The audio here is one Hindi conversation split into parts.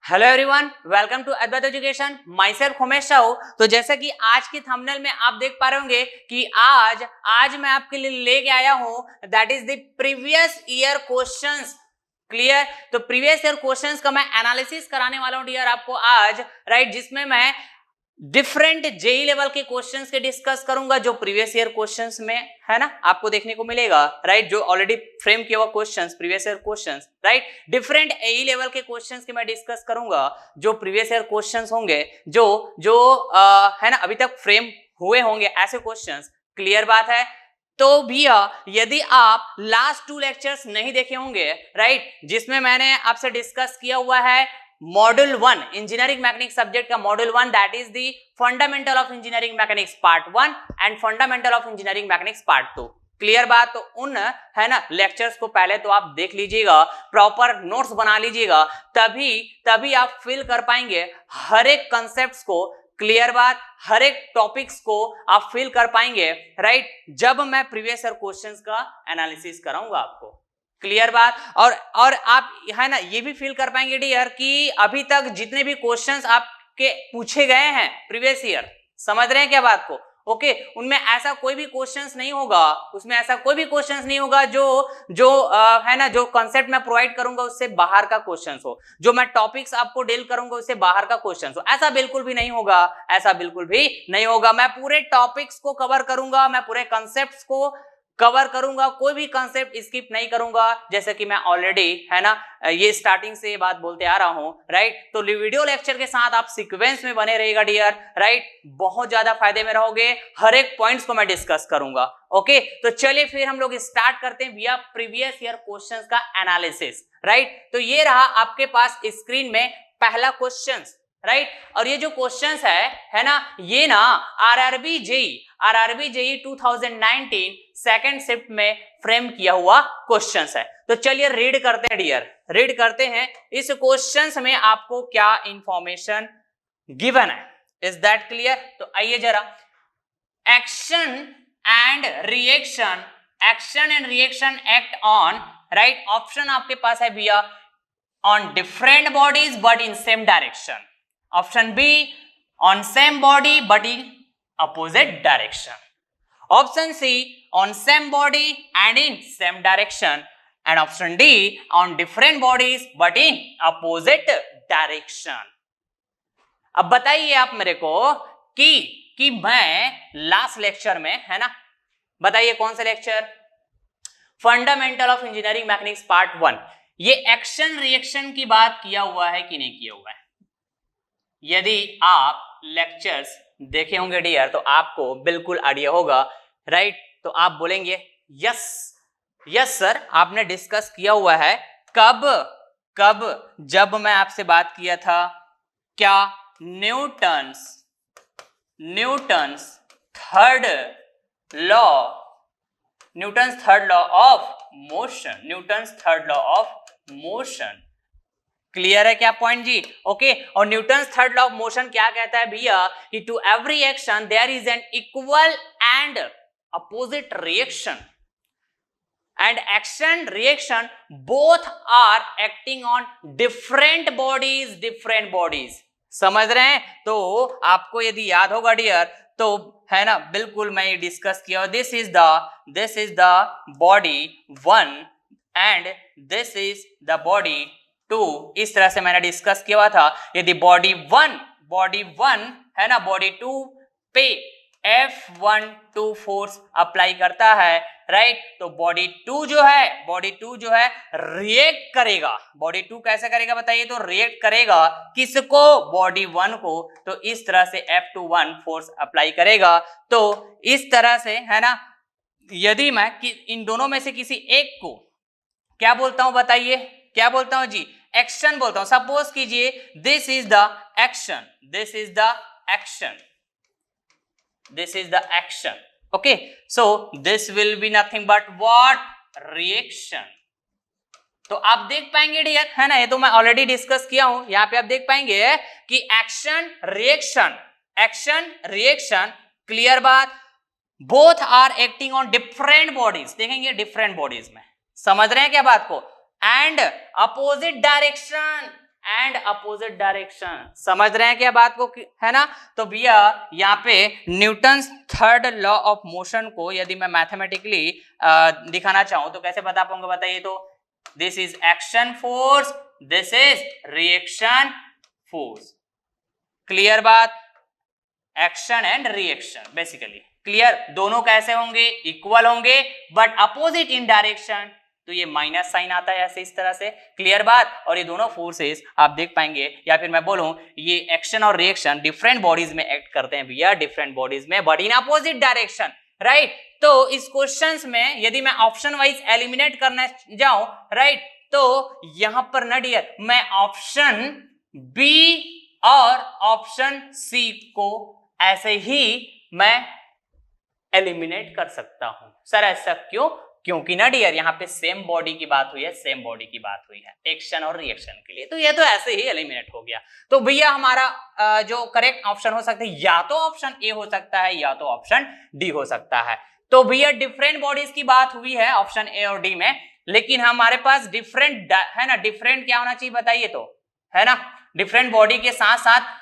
Hello everyone, welcome to Advait education. Myself Umesh Sahu. तो जैसा कि आज की थंबनेल में आप देख पा रहे होंगे कि आज मैं आपके लिए लेके आया हूं that is the previous year questions. Clear? तो प्रीवियस ईयर क्वेश्चंस का मैं एनालिसिस कराने वाला हूं डियर आपको आज, राइट, जिसमें मैं डिफरेंट जेई लेवल के क्वेश्चंस के डिस्कस करूंगा जो प्रीवियस ईयर क्वेश्चंस में है ना आपको देखने को मिलेगा, राइट, जो ऑलरेडी फ्रेम किया हुआ questions, previous year questions, right. Different AE level के क्वेश्चंस के मैं डिस्कस करूंगा जो प्रीवियस ईयर क्वेश्चंस होंगे, जो जो है ना अभी तक फ्रेम हुए होंगे ऐसे क्वेश्चंस। क्लियर बात है? तो भैया यदि आप लास्ट 2 लेक्चर्स नहीं देखे होंगे, राइट, जिसमें मैंने आपसे डिस्कस किया हुआ है मॉड्यूल 1 इंजीनियरिंग मैकेनिक्स सब्जेक्ट का module 1 that is the fundamental of engineering mechanics part 1 and fundamental of engineering mechanics part 2। Clear बात? तो उन है ना लेक्चर्स को पहले तो आप देख लीजिएगा, प्रॉपर नोट्स बना लीजिएगा, तभी आप फील कर पाएंगे हर एक कंसेप्ट्स को। क्लियर बात? हर एक टॉपिक्स को आप फील कर पाएंगे, राइट, जब मैं प्रीवियस ईयर क्वेश्चंस का एनालिसिस कराऊंगा आपको। क्लियर बात? और आप है ना ये भी फील कर पाएंगे डियर कि अभी तक जितने भी क्वेश्चंस आपके पूछे गए हैं प्रीवियस ईयर, समझ रहे हैं क्या बात को? ओके, उनमें ऐसा कोई भी क्वेश्चंस नहीं होगा, उसमें ऐसा कोई भी क्वेश्चंस नहीं होगा जो है ना जो कॉन्सेप्ट मैं प्रोवाइड करूंगा उससे बाहर का क्वेश्चंस हो, जो मैं टॉपिक्स आपको डील करूंगा उससे बाहर का क्वेश्चंस हो। ऐसा बिल्कुल भी नहीं होगा, ऐसा बिल्कुल भी नहीं होगा। मैं पूरे टॉपिक्स को कवर करूंगा, मैं पूरे कॉन्सेप्ट्स को कवर करूंगा, कोई भी कंसेप्ट स्किप नहीं करूंगा, जैसे कि मैं ऑलरेडी है ना ये स्टार्टिंग से ये बात बोलते आ रहा हूं, राइट। तो वीडियो लेक्चर के साथ आप सीक्वेंस में बने रहिएगा डियर, राइट, बहुत ज्यादा फायदे में रहोगे, हर एक पॉइंट्स को मैं डिस्कस करूंगा। ओके, तो चलिए फिर हम लोग स्टार्ट करते हैं भैया प्रीवियस ईयर क्वेश्चंस का एनालिसिस, राइट। तो ये रहा आपके पास स्क्रीन में पहला क्वेश्चन, राइट, और ये जो क्वेश्चंस है ना ये ना आरआरबी जेई 2019 सेकंड शिफ्ट में फ्रेम किया हुआ क्वेश्चंस है। तो चलिए रीड करते हैं डियर, रीड करते हैं इस क्वेश्चंस में आपको क्या इंफॉर्मेशन गिवन है। Is that clear? तो आइए जरा, action and reaction act on, right, option आपके पास है भैया on different bodies but in same direction. Option B, on same body but in opposite direction. Option C, on same body and in same direction. And option D, on different bodies but in opposite direction. अब बताइए आप मेरे को कि मैं लास्ट लेक्चर में है ना, बताइए कौन सा lecture, fundamental of engineering mechanics part 1, ये एक्शन रिएक्शन की बात किया हुआ है कि नहीं किया हुआ है? यदि आप लेक्चर्स देखे होंगे डियर तो आपको बिल्कुल आइडिया होगा, राइट। तो आप बोलेंगे यस सर, आपने डिस्कस किया हुआ है। कब जब मैं आपसे बात किया था क्या Newton's third law of motion. Clear है क्या पॉइंट जी? ओके, और Newton's third law of motion क्या कहता है भैया कि to every action there is an equal and opposite reaction, and action reaction both are acting on different bodies. समझ रहे हैं? तो आपको यदि याद होगा डियर तो है ना बिल्कुल मैं ये डिस्कस किया, this is the body 1 and this is the body 2, इस तरह से मैंने डिस्कस किया हुआ था। यदि बॉडी 1 है ना बॉडी 2 पे F12 फोर्स अप्लाई करता है, राइट, तो बॉडी 2 जो है रिएक्ट करेगा। बॉडी 2 कैसे करेगा बताइए? तो रिएक्ट करेगा किसको? बॉडी 1 को। तो इस तरह से F21 फोर्स अप्लाई करेगा। तो इस तरह से है ना, यदि मैं इन दोनों में से किसी एक को क्या बोलता हूं बताइए? क्या बोलता हूं जी? एक्शन बोलता हूं। सपोज कीजिए this is the action, okay, so this will be nothing but what? reaction. तो आप देख पाएंगे डियर है ना, ये तो मैं ऑलरेडी डिस्कस किया हूं, यहां पे आप देख पाएंगे कि एक्शन रिएक्शन, क्लियर बात, both are acting on different bodies. देखेंगे डिफरेंट बॉडीज में, समझ रहे हैं क्या बात को? And opposite and opposite direction. समझ रहे हैं क्या बात को, है ना। तो भैया यहाँ पे Newton's third law of motion को यदि मैं मैथमेटिकली दिखाना चाहूं तो कैसे बता पाऊंगा बताइए। तो this is action force, this is reaction force. Clear बात, action and reaction basically clear. दोनों कैसे होंगे, इक्वल होंगे बट अपोजिट इन डायरेक्शन, तो ये माइनस साइन आता है ऐसे इस तरह से। क्लियर बात। और ये दोनों फोर्सेस आप देख पाएंगे, या फिर मैं बोलूं ये एक्शन और रिएक्शन डिफरेंट बॉडीज में एक्ट करते हैं भैया, डिफरेंट बॉडीज में but in opposite direction, right. तो इस क्वेश्चंस में यदि मैं ऑप्शन वाइज एलिमिनेट करना जाऊं, राइट, तो यहां पर ना डियर मैं ऑप्शन बी और ऑप्शन सी को ऐसे ही मैं एलिमिनेट कर सकता हूं। सर ऐसा क्यों? क्योंकि ना डियर यहाँ पे सेम बॉडी की बात हुई है, सेम बॉडी की बात हुई है एक्शन और रिएक्शन के लिए, तो ये तो ऐसे ही एलिमिनेट हो गया। तो भैया हमारा जो करेक्ट ऑप्शन हो सकता है या तो ऑप्शन ए हो सकता है या तो ऑप्शन डी हो सकता है। तो भैया डिफरेंट बॉडीज की बात हुई है ऑप्शन ए और डी में, लेकिन हमारे पास डिफरेंट है ना, डिफरेंट क्या होना चाहिए बताइए, तो है ना डिफरेंट बॉडी के साथ साथ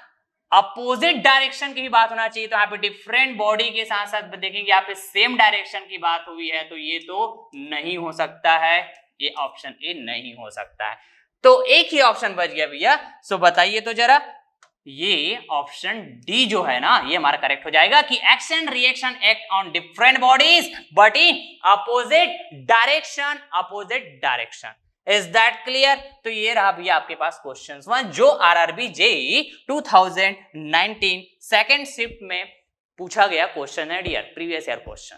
अपोजिट डायरेक्शन की भी बात होना चाहिए। तो यहाँ पे डिफरेंट बॉडी के साथ साथ देखेंगे यहाँ पे सेम डायरेक्शन की बात हुई है, तो ये तो नहीं हो सकता है, ये ऑप्शन ए नहीं हो सकता है। तो एक ही ऑप्शन बच गया भैया। सो बताइए तो जरा, ये ऑप्शन डी जो है ना ये हमारा करेक्ट हो जाएगा कि action reaction act on different bodies but in opposite direction, opposite direction. Is that clear? तो ये रहा भैया आपके पास क्वेश्चन 1 जो आरआरबी जेईई 2019 सेकेंड शिफ्ट में पूछा गया क्वेश्चन है डियर, प्रीवियस ईयर क्वेश्चन।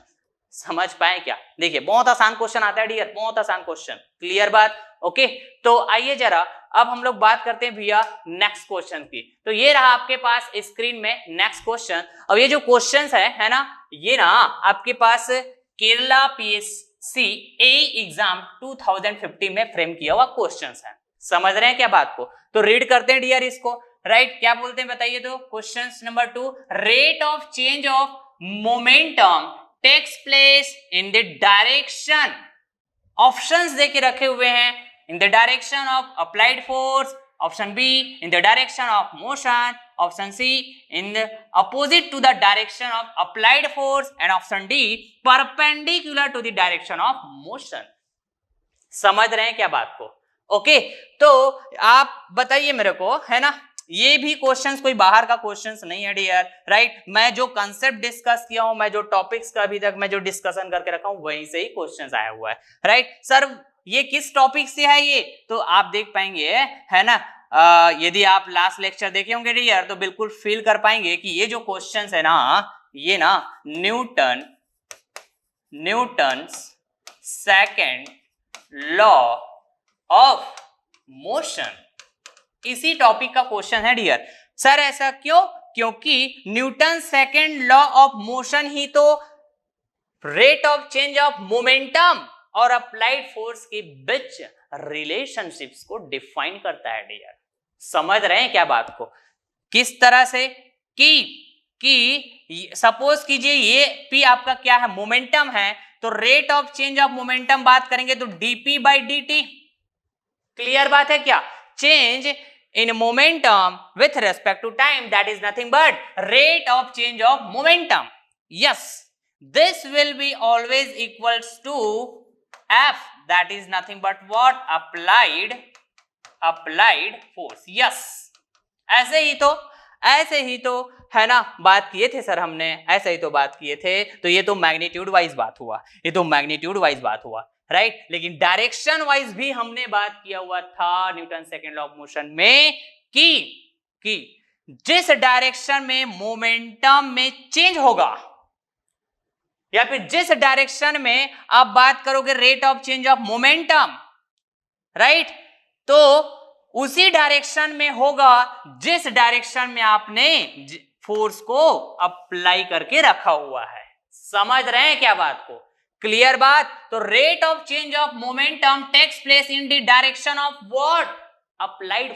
समझ पाए क्या? देखिए बहुत आसान क्वेश्चन आता है डियर, बहुत आसान क्वेश्चन। क्लियर बात? ओके, तो आइए जरा अब हम लोग बात करते हैं भैया नेक्स्ट क्वेश्चन की। तो ये रहा आपके पास स्क्रीन में नेक्स्ट क्वेश्चन। अब ये जो क्वेश्चन है ना, ये ना आपके पास केरला पीएससी एई एग्जाम 2015 में फ्रेम किया हुआ क्वेश्चंस है। समझ रहे हैं क्या बात को? तो रीड करते हैं डियर इसको, राइट। क्या बोलते हैं बताइए तो, question number 2, rate of change of momentum takes place in the direction, options देके रखे हुए हैं, in the direction of applied force, option B in the direction of motion, option C in the opposite to the direction of applied force and option D perpendicular to the direction of motion. समझ रहे हैं क्या बात को? ओके, तो आप बताइए मेरे को, है ना, ये भी क्वेश्चंस कोई बाहर का क्वेश्चंस नहीं है डियर, राइट। मैं जो कंसेप्ट डिस्कस किया हूं, मैं जो टॉपिक्स का अभी तक मैं जो डिस्कशन करके रखा हूं वहीं से ही क्वेश्चंस आया हुआ है, राइट। सर ये किस टॉपिक से है ये, तो आप देख पाएंगे, है ना, यदि आप लास्ट लेक्चर देखे होंगे डियर तो बिल्कुल फील कर पाएंगे कि ये जो क्वेश्चंस है ना, ये ना Newton's second law of motion, इसी टॉपिक का क्वेश्चन है डियर। सर ऐसा क्यों? क्योंकि Newton second law of motion ही तो rate of change of momentum और अप्लाइड फोर्स के बीच रिलेशनशिप्स को डिफाइन करता है डियर। समझ रहे हैं क्या बात को? किस तरह से कि सपोज कीजिए ये P आपका क्या है, मोमेंटम है, तो rate of change of momentum बात करेंगे तो dp बाई dt। क्लियर बात है क्या? Change in momentum with respect to time, that is nothing but rate of change of momentum. Yes, this will be always equals to F, that is nothing but what? Applied force. Yes, ऐसे ही तो है ना बात किए थे सर हमने, ऐसे ही तो बात किए थे। तो ये तो मैग्नीट्यूड वाइज बात हुआ, ये तो मैग्नीट्यूड वाइज बात हुआ, राइट। लेकिन डायरेक्शन वाइज भी हमने बात किया हुआ था Newton second law of motion में कि जिस डायरेक्शन में मोमेंटम में चेंज होगा या फिर जिस डायरेक्शन में आप बात करोगे rate of change of momentum, right, तो उसी डायरेक्शन में होगा जिस डायरेक्शन में आपने फोर्स को अप्लाई करके रखा हुआ है। समझ रहे हैं क्या बात को? क्लियर बात? तो rate of change of momentum takes place in the direction of what? Applied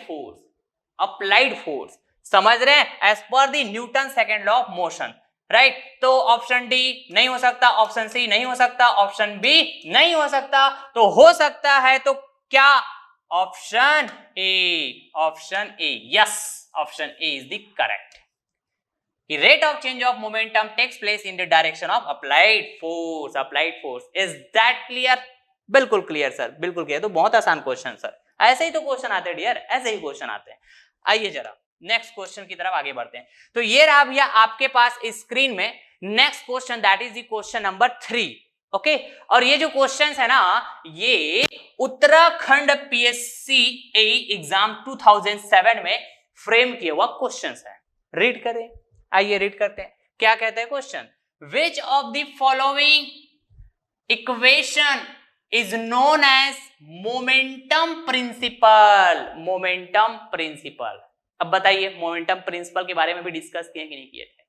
force. समझ रहे हैं? As per the Newton second law of motion, right. तो ऑप्शन डी नहीं हो सकता, ऑप्शन सी नहीं हो सकता, ऑप्शन बी नहीं हो सकता, तो हो सकता है तो क्या option A, yes, option A is the correct. Rate of change of momentum takes place in the direction of applied force. Is that clear? बिल्कुल क्लियर सर, बिल्कुल क्लियर। तो बहुत आसान क्वेश्चन सर, ऐसे ही तो क्वेश्चन आते हैं डियर, ऐसे ही क्वेश्चन आते हैं। आइए जरा नेक्स्ट क्वेश्चन की तरफ आगे बढ़ते हैं। तो ये रहा भैया आपके पास स्क्रीन में next question, that is the question number 3। Okay, और ये जो क्वेश्चंस है ना, ये उत्तराखंड पीएससी एग्जाम 2007 में फ्रेम किया हुआ क्वेश्चंस है। रीड करें, आइए रीड करते हैं। क्या कहते हैं question? Which of the following equation is known as momentum principle? Momentum principle. अब बताइए, मोमेंटम प्रिंसिपल के बारे में भी डिस्कस किए कि नहीं किए थे?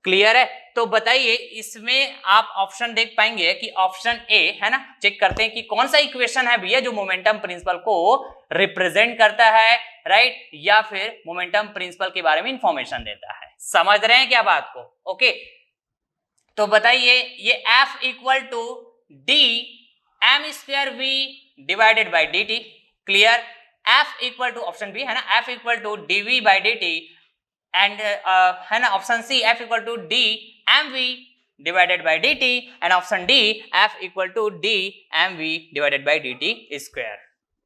क्लियर है? तो बताइए, इसमें आप ऑप्शन देख पाएंगे कि ऑप्शन ए है ना, चेक करते हैं कि कौन सा इक्वेशन है भैया जो मोमेंटम प्रिंसिपल को रिप्रेजेंट करता है, राइट, या फिर मोमेंटम प्रिंसिपल के बारे में इंफॉर्मेशन देता है। समझ रहे हैं क्या बात को? ओके, तो बताइए, ये F equal to D M square V divided by D T. Clear? F equal to, option B है ना, F equal to D V by D T, and है ना option C F equal to D M V divided by D T, and option D F equal to D M V divided by D T square.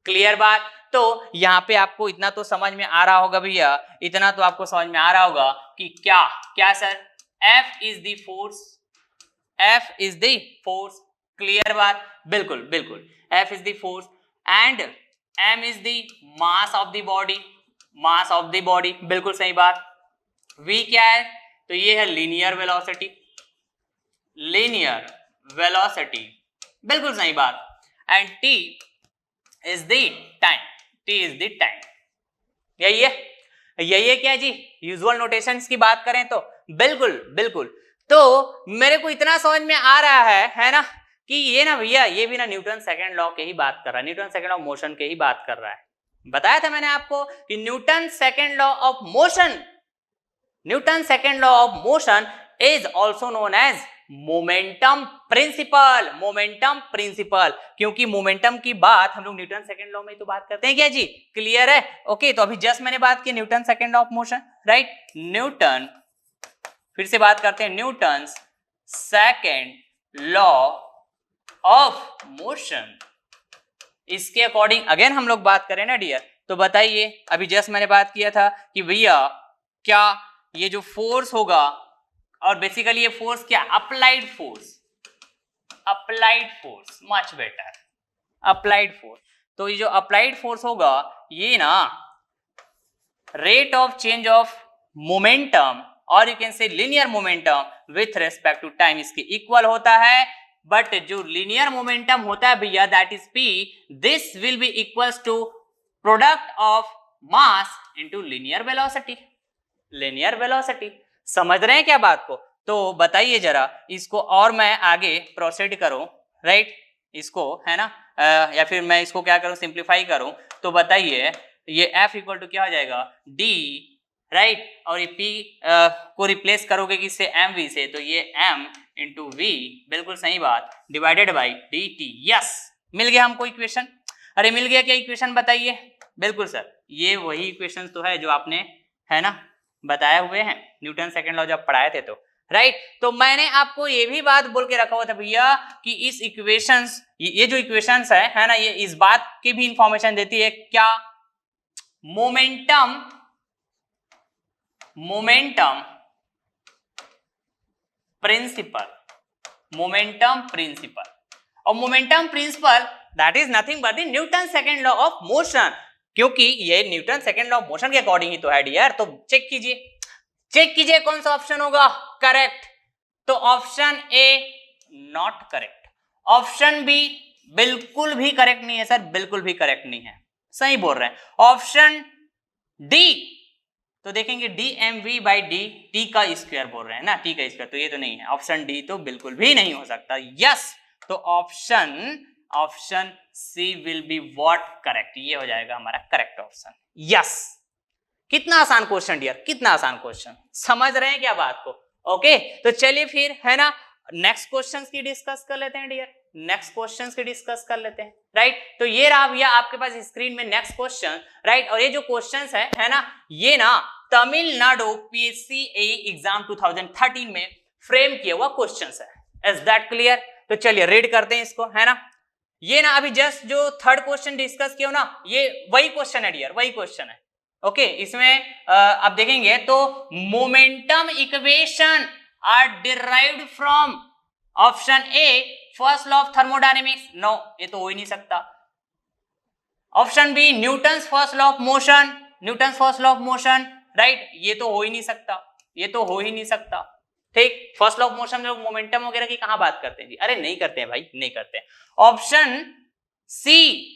Clear बात? तो यहाँ पे आपको इतना तो समझ में आ रहा होगा भैया, इतना तो आपको समझ में आ रहा होगा कि क्या क्या sir, F is the force, F is the force. Clear बात? बिल्कुल बिल्कुल, F is the force and M is the mass of the body, mass of the body. बिल्कुल सही बात। V क्या है? तो ये है लीनियर वेलोसिटी, लीनियर वेलोसिटी। बिल्कुल सही बात। And T is the time, T is the time. यही है, यही है क्या जी? यूजुअल नोटेशंस की बात करें तो बिल्कुल बिल्कुल। तो मेरे को इतना समझ में आ रहा है ना, कि ये ना भैया, ये भी ना न्यूटन सेकंड लॉ के ही बात कर रहा है, Newton second law of motion के ही बात कर रहा है। बताया था मैंने आपको कि Newton second law of motion, Newton second law of motion is also known as momentum principle. Momentum principle, क्योंकि मोमेंटम की बात हम लोग न्यूटन सेकंड लॉ में तो बात करते हैं क्या जी? क्लियर है? ओके, तो अभी जस्ट मैंने बात की Newton second law of motion, right. Newton, फिर से बात करते हैं, Newton second law of motion, इसके अकॉर्डिंग अगेन हम लोग बात करें ना डियर, तो बताइए, अभी जस्ट मैंने बात किया था कि भैया क्या ये जो फोर्स होगा, और बेसिकली ये फोर्स क्या, applied force, applied force, much better, applied force. तो ये जो अप्लाइड फोर्स होगा, ये ना rate of change of momentum, और you can say linear momentum with respect to time, इसके इक्वल होता है। बट जो लिनियर मोमेंटम होता है भैया, that is P, this will be equals to product of mass into linear velocity, linear velocity. समझ रहे हैं क्या बात को? तो बताइए जरा, इसको और मैं आगे प्रोसीड करूं, राइट, इसको है ना, या फिर मैं इसको क्या करूं, सिंप्लीफाई करूं, तो बताइए, ये F इक्वल टू क्या हो जाएगा, D, राइट, और ये P को रिप्लेस करोगे किससे, mv से, तो ये m इंटू वी, बिल्कुल सही बात, डिवाइडेड बाई dt। यस, मिल गया हमको इक्वेशन। अरे मिल गया क्या इक्वेशन, बताइए। बिल्कुल सर, ये वही इक्वेशन तो है जो आपने है ना बताए हुए हैं न्यूटन सेकंड लॉ जब पढ़ाए थे तो, राइट। तो मैंने आपको ये भी बात बोल के रखा हुआ था भैया कि इस इक्वेशंस, ये जो इक्वेशंस है ना, ये इस बात की भी इंफॉर्मेशन देती है क्या, momentum, momentum principle, momentum principle, और momentum principle that is nothing but the Newton second law of motion, क्योंकि ये Newton second law of motion के अकॉर्डिंग ही तो है डियर। तो चेक कीजिए, चेक कीजिए कौन सा ऑप्शन होगा करेक्ट। तो option A not correct, option B बिल्कुल भी करेक्ट नहीं है सर, बिल्कुल भी करेक्ट नहीं है, सही बोल रहे हैं। ऑप्शन डी, तो देखेंगे D M V by D, T का स्क्वायर बोल रहे हैं ना, टी का स्क्वायर, तो ये तो नहीं है, ऑप्शन डी तो बिल्कुल भी नहीं हो सकता। यस, तो option C will be what correct, ये हो जाएगा हमारा करेक्ट ऑप्शन। यस, कितना आसान क्वेश्चन डियर, कितना आसान क्वेश्चन, समझ रहे हैं क्या बात को? ओके, तो चलिए फिर है ना नेक्स्ट क्वेश्चन की डिस्कस कर लेते हैं डियर। नेक्स्ट क्वेश्चन की डिस्कस कर लेते हैं, राइट। तो ये रहा भैया आपके पास स्क्रीन में नेक्स्ट क्वेश्चन, राइट। और ये जो क्वेश्चन है ना, ये ना तमिलनाडु पीएससीए एग्जाम 2013 में फ्रेम किया हुआ क्वेश्चन है। Is that clear? तो चलिए रीड करते हैं इसको, है ना। ये ना अभी जस्ट जो थर्ड क्वेश्चन डिस्कस किया ना, ये वही क्वेश्चन है डियर, वही क्वेश्चन है। ओके, इसमें आप देखेंगे तो momentum equation are derived from option A first law of thermodynamics, no ये तो हो ही नहीं सकता। Option B Newton's first law of motion, Newton's first law of motion, right, ये तो हो ही नहीं सकता, ये तो हो ही नहीं सकता। ठीक, फर्स्ट लॉ ऑफ मोशन में लोग मोमेंटम वगैरह की कहां बात करते हैं जी? अरे नहीं करते हैं भाई, नहीं करते हैं। Option C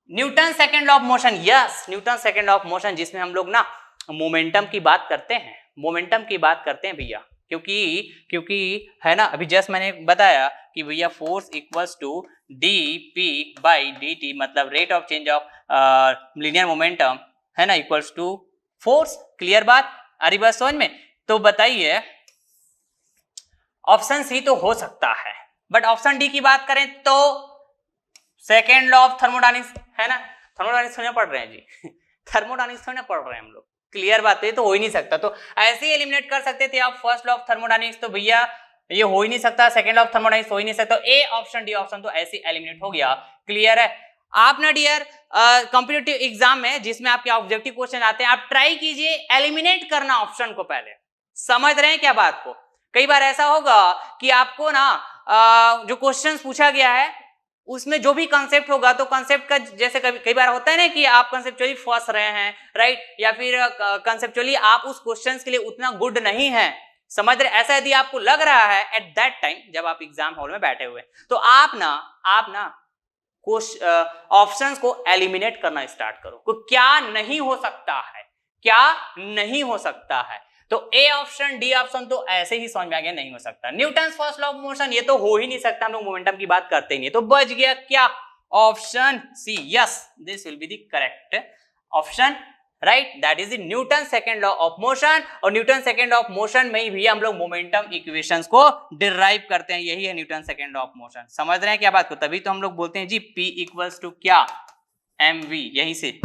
Newton second law of motion, yes Newton second law of motion, जिसमें हम लोग ना मोमेंटम की बात करते हैं, मोमेंटम की बात करते हैं भैया, क्योंकि है ना, अभी जस्ट मैंने बताया कि भैया force equals to D P by D T, मतलब rate of change of linear momentum, है ना, इक्वल्स टू फोर्स। क्लियर बात आ रही बात समझ में? तो बताइए ऑप्शन सी तो हो सकता है, बट ऑप्शन डी की बात करें तो सेकेंड लॉ ऑफ थर्मोडायनेमिक्स, है ना, थर्मोडायनेमिक्स थोड़ी पढ़ रहे हैं जी थर्मोडायनेमिक्स थोड़ी पढ़ रहे हैं हम लोग। क्लियर बात है, तो हो ही नहीं सकता। तो ऐसे ही एलिमिनेट कर सकते थे आप फर्स्ट लॉ ऑफ थर्मोडायनेमिक्स, तो भैया ये हो ही नहीं सकता, सेकेंड लॉ ऑफ थर्मोडायनेमिक्स हो ही नहीं सकता। ए ऑप्शन डी ऑप्शन तो ऐसे एलिमिनेट हो गया। क्लियर है? आप ना डियर कॉम्पिटिटिव एग्जाम में जिसमें आपके ऑब्जेक्टिव क्वेश्चन आते हैं, आप ट्राई कीजिए एलिमिनेट करना ऑप्शन को पहले। समझ रहे हैं क्या बात को? कई बार ऐसा होगा कि आपको ना जो क्वेश्चन पूछा गया है उसमें जो भी कंसेप्ट होगा, तो कंसेप्ट का जैसे कई बार होता है ना कि आप कंसेप्चुअली फंस रहे हैं, राइट, या फिर कंसेप्चुअली आप उस क्वेश्चन के लिए उतना गुड नहीं है, समझ रहे? ऐसा यदि आपको लग रहा है एट दैट टाइम जब आप एग्जाम हॉल में बैठे हुए, तो आप ना ऑप्शंस को एलिमिनेट करना स्टार्ट करो। तो क्या नहीं हो सकता है, क्या नहीं हो सकता है? तो ए ऑप्शन डी ऑप्शन तो ऐसे ही समझ में आ गया, नहीं हो सकता। Newton's first law of motion, ये तो हो ही नहीं सकता, हम लोग मोमेंटम की बात करते ही नहीं। तो बच गया क्या? Option C, yes this will be the correct option, right, that is the Newton second law of motion. और Newton second law of motion में ही भी हम लोग मोमेंटम इक्वेशंस को डिराइव करते हैं, यही है Newton second law of motion. समझ रहे हैं क्या बात को? तभी तो हम लोग बोलते हैं जी P इक्वल्स टू क्या, mv, यहीं से।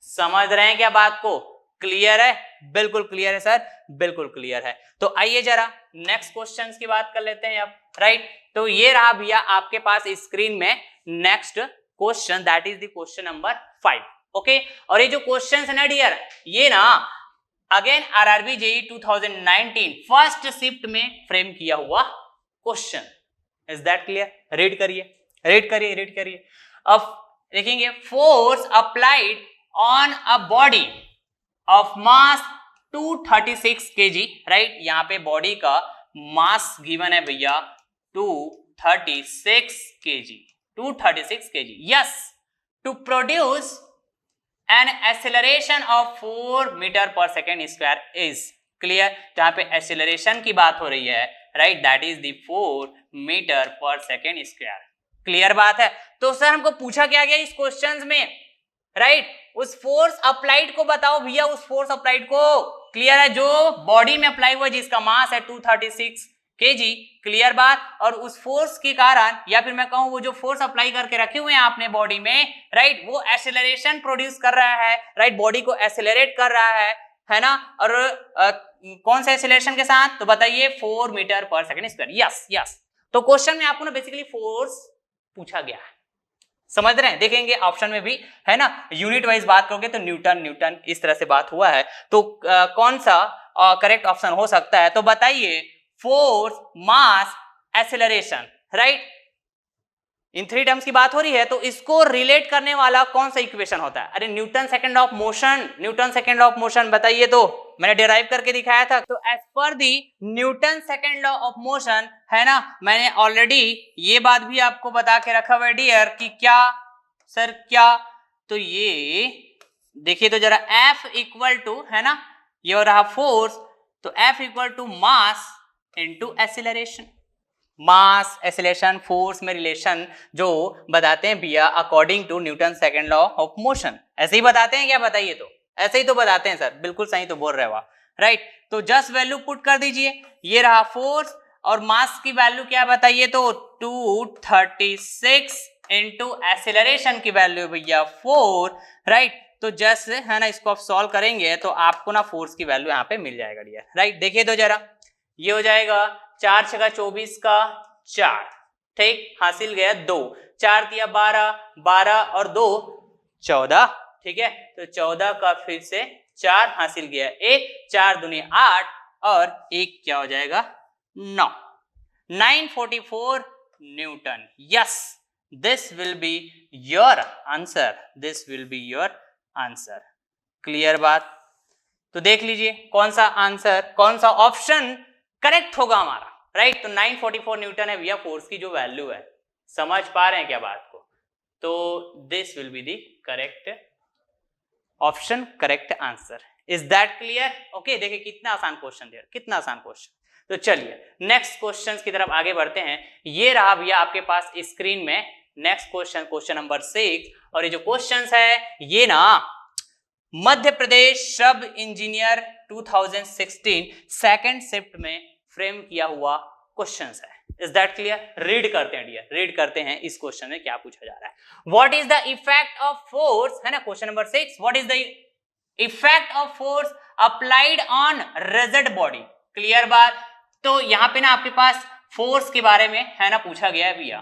समझ रहे हैं क्या बात को? क्लियर है? बिल्कुल क्लियर है सर, बिल्कुल क्लियर है। तो आइए जरा नेक्स्ट क्वेश्चन की बात कर लेते हैं अब, राइट। तो ये रहा भैया आपके पास स्क्रीन में next question, that is the question number 5। Okay, और ये जो क्वेश्चन है ना डियर, ये ना again RRB JEE 2019 first shift में फ्रेम किया हुआ question. Is that clear? Read करिए, रीड करिए, रीड करिए। अब देखेंगे, force applied on a body of mass 236 kg, right. यहां पे बॉडी का मास गिवन है भैया 236 kg, 236 kg, yes, to produce an acceleration of 4 metre per second square is. Clear? जहां पे एक्सेलरेशन की बात हो रही है, right, that is the 4 metre per second square. Clear बात है? तो सर हमको पूछा क्या गया इस क्वेश्चन में, राइट, उस फोर्स अप्लाइड को बताओ भैया, उस फोर्स अप्लाइड को। क्लियर है? जो बॉडी में अप्लाई हुआ जिसका मास है 236 kg। क्लियर बात? और उस फोर्स के कारण, या फिर मैं कहूं वो जो फोर्स अप्लाई करके रखे हुए हैं आपने बॉडी में, राइट, वो एक्सेलरेशन प्रोड्यूस कर रहा है, राइट, बॉडी को एक्सेलरेट कर रहा है ना। और कौन सा एक्सेलरेशन के साथ? तो बताइए 4 metre per second square. Yes yes. तो क्वेश्चन में आपको ना बेसिकली फोर्स पूछा गया है, समझ रहे हैं? देखेंगे ऑप्शन में भी, है ना, यूनिट वाइज बात करोगे तो न्यूटन न्यूटन इस तरह से बात हुआ है। तो कौन सा करेक्ट ऑप्शन हो सकता है? तो बताइए, फोर्स, मास, एक्सेलरेशन, राइट, इन 3 टर्म्स की बात हो रही है, तो इसको रिलेट करने वाला कौन सा इक्वेशन होता है? अरे Newton second law of motion, Newton second law of motion बताइए, तो मैंने डिराइव करके दिखाया था। तो as per the Newton second law of motion, है ना, मैंने ऑलरेडी ये बात भी आपको बता के रखा हुआ है डियर कि क्या सर, क्या, तो ये देखिए तो जरा, F इक्वल टू, है ना, ये हो रहा फोर्स, तो F equal to mass into acceleration. Mass, acceleration, force में रिलेशन जो बताते हैं भैया according to Newton second law of motion, ऐसे ही बताते हैं क्या? बताइए तो, ऐसे ही तो बताते हैं सर, बिल्कुल सही तो बोल रहे हो आप, राइट। तो जस्ट वैल्यू पुट कर दीजिए, ये रहा फोर्स और मास की वैल्यू क्या बताइए तो 236 इंटू एक्सेलरेशन की वैल्यू भैया 4, राइट। तो जस्ट है ना इसको आप सॉल्व करेंगे तो आपको ना फोर्स की वैल्यू यहाँ पे मिल जाएगा डियर, राइट। देखिए तो जरा, ये हो जाएगा 4 छका 24 का 4, ठीक, हासिल गया 2, 4 दिया 12, 12 और 2 14, ठीक है। तो 14 का फिर से 4 हासिल गया 1, 4 दूनी 8 और 1 क्या हो जाएगा 9, 944 Newton. Yes, this will be your answer, this will be your answer. Clear बात? तो देख लीजिए कौन सा आंसर, कौन सा ऑप्शन करेक्ट होगा हमारा, राइट। तो 944 न्यूटन है भैया फोर्स की जो वैल्यू है। समझ पा रहे हैं क्या बात को? तो this will be the correct option, correct answer. Is that clear? Okay, देखिए कितना आसान क्वेश्चन दिया, कितना आसान क्वेश्चन। तो चलिए नेक्स्ट क्वेश्चन की तरफ आगे बढ़ते हैं। ये रहा भैया आपके पास स्क्रीन में नेक्स्ट क्वेश्चन, क्वेश्चन नंबर 6। और ये जो क्वेश्चन है ये ना मध्य प्रदेश सब इंजीनियर 2016 सेकंड शिफ्ट में फ्रेम किया हुआ क्वेश्चन है। Is that clear? रीड करते हैं डियर, रीड करते हैं इस क्वेश्चन में क्या पूछा जा रहा है। What is the effect of force, है ना question number 6, what is the effect of force applied on rigid body. Clear बात? तो यहाँ पे ना आपके पास फोर्स के बारे में है ना पूछा गया है भैया।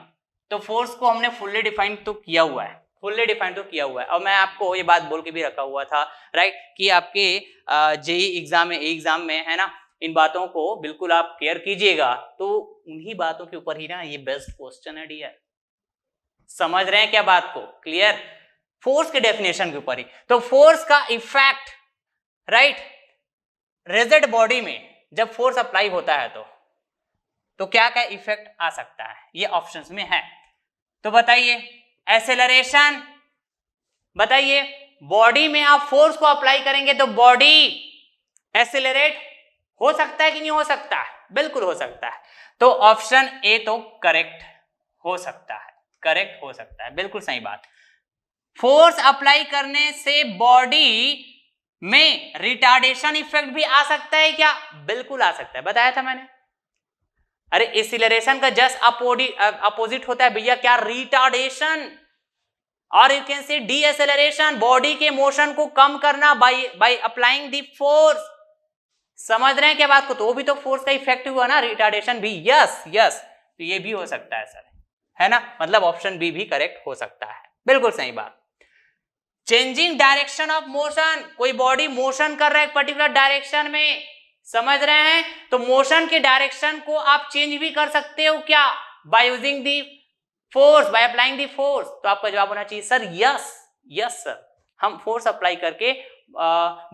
तो फोर्स को हमने फुल्ली डिफाइन तो किया हुआ है, फुल्ली डिफाइन तो किया हुआ है। और मैं आपको ये बात बोल के भी रखा हुआ था, राइट, कि आपके जेईई एग्जाम में है ना इन बातों को बिल्कुल आप केयर कीजिएगा। तो उन्हीं बातों के ऊपर ही ना ये बेस्ट क्वेश्चन है डियर। समझ रहे हैं क्या बात को? क्लियर? फोर्स के डेफिनेशन के ऊपर ही। तो फोर्स का इफेक्ट, राइट, रिजिड बॉडी में जब फोर्स अप्लाई होता है तो क्या क्या इफेक्ट आ सकता है, ये ऑप्शंस में है। तो बताइए, एक्सेलरेशन, बताइए बॉडी में आप फोर्स को अप्लाई करेंगे तो बॉडी एक्सेलरेट हो सकता है कि नहीं हो सकता? बिल्कुल हो सकता है। तो ऑप्शन ए तो करेक्ट हो सकता है, करेक्ट हो सकता है, बिल्कुल सही बात। फोर्स अप्लाई करने से बॉडी में रिटार्डेशन इफेक्ट भी आ सकता है क्या? बिल्कुल आ सकता है, बताया था मैंने। अरे एक्सीलरेशन का जस्ट अपोजिट होता है भैया क्या? रिटार्डेशन, और यू कैन से डी एक्सेलरेशन, बॉडी के मोशन को कम करना बाय अप्लाइंग द फोर्स। समझ रहे हैं क्या बात को? तो वो भी तो फोर्स का इफेक्ट हुआ ना, रिटार्डेशन भी। यस यस, तो ये भी हो सकता है सर, है ना, मतलब ऑप्शन बी भी करेक्ट हो सकता है, बिल्कुल सही बात। चेंजिंग डायरेक्शन ऑफ मोशन, कोई बॉडी मोशन कर रहा है एक पर्टिकुलर डायरेक्शन में, समझ रहे हैं, तो मोशन के डायरेक्शन को आप चेंज भी कर सकते हो क्या? By using the force, by applying the force. तो आपका जवाब होना चाहिए सर यस, यस सर, हम फोर्स अप्लाई करके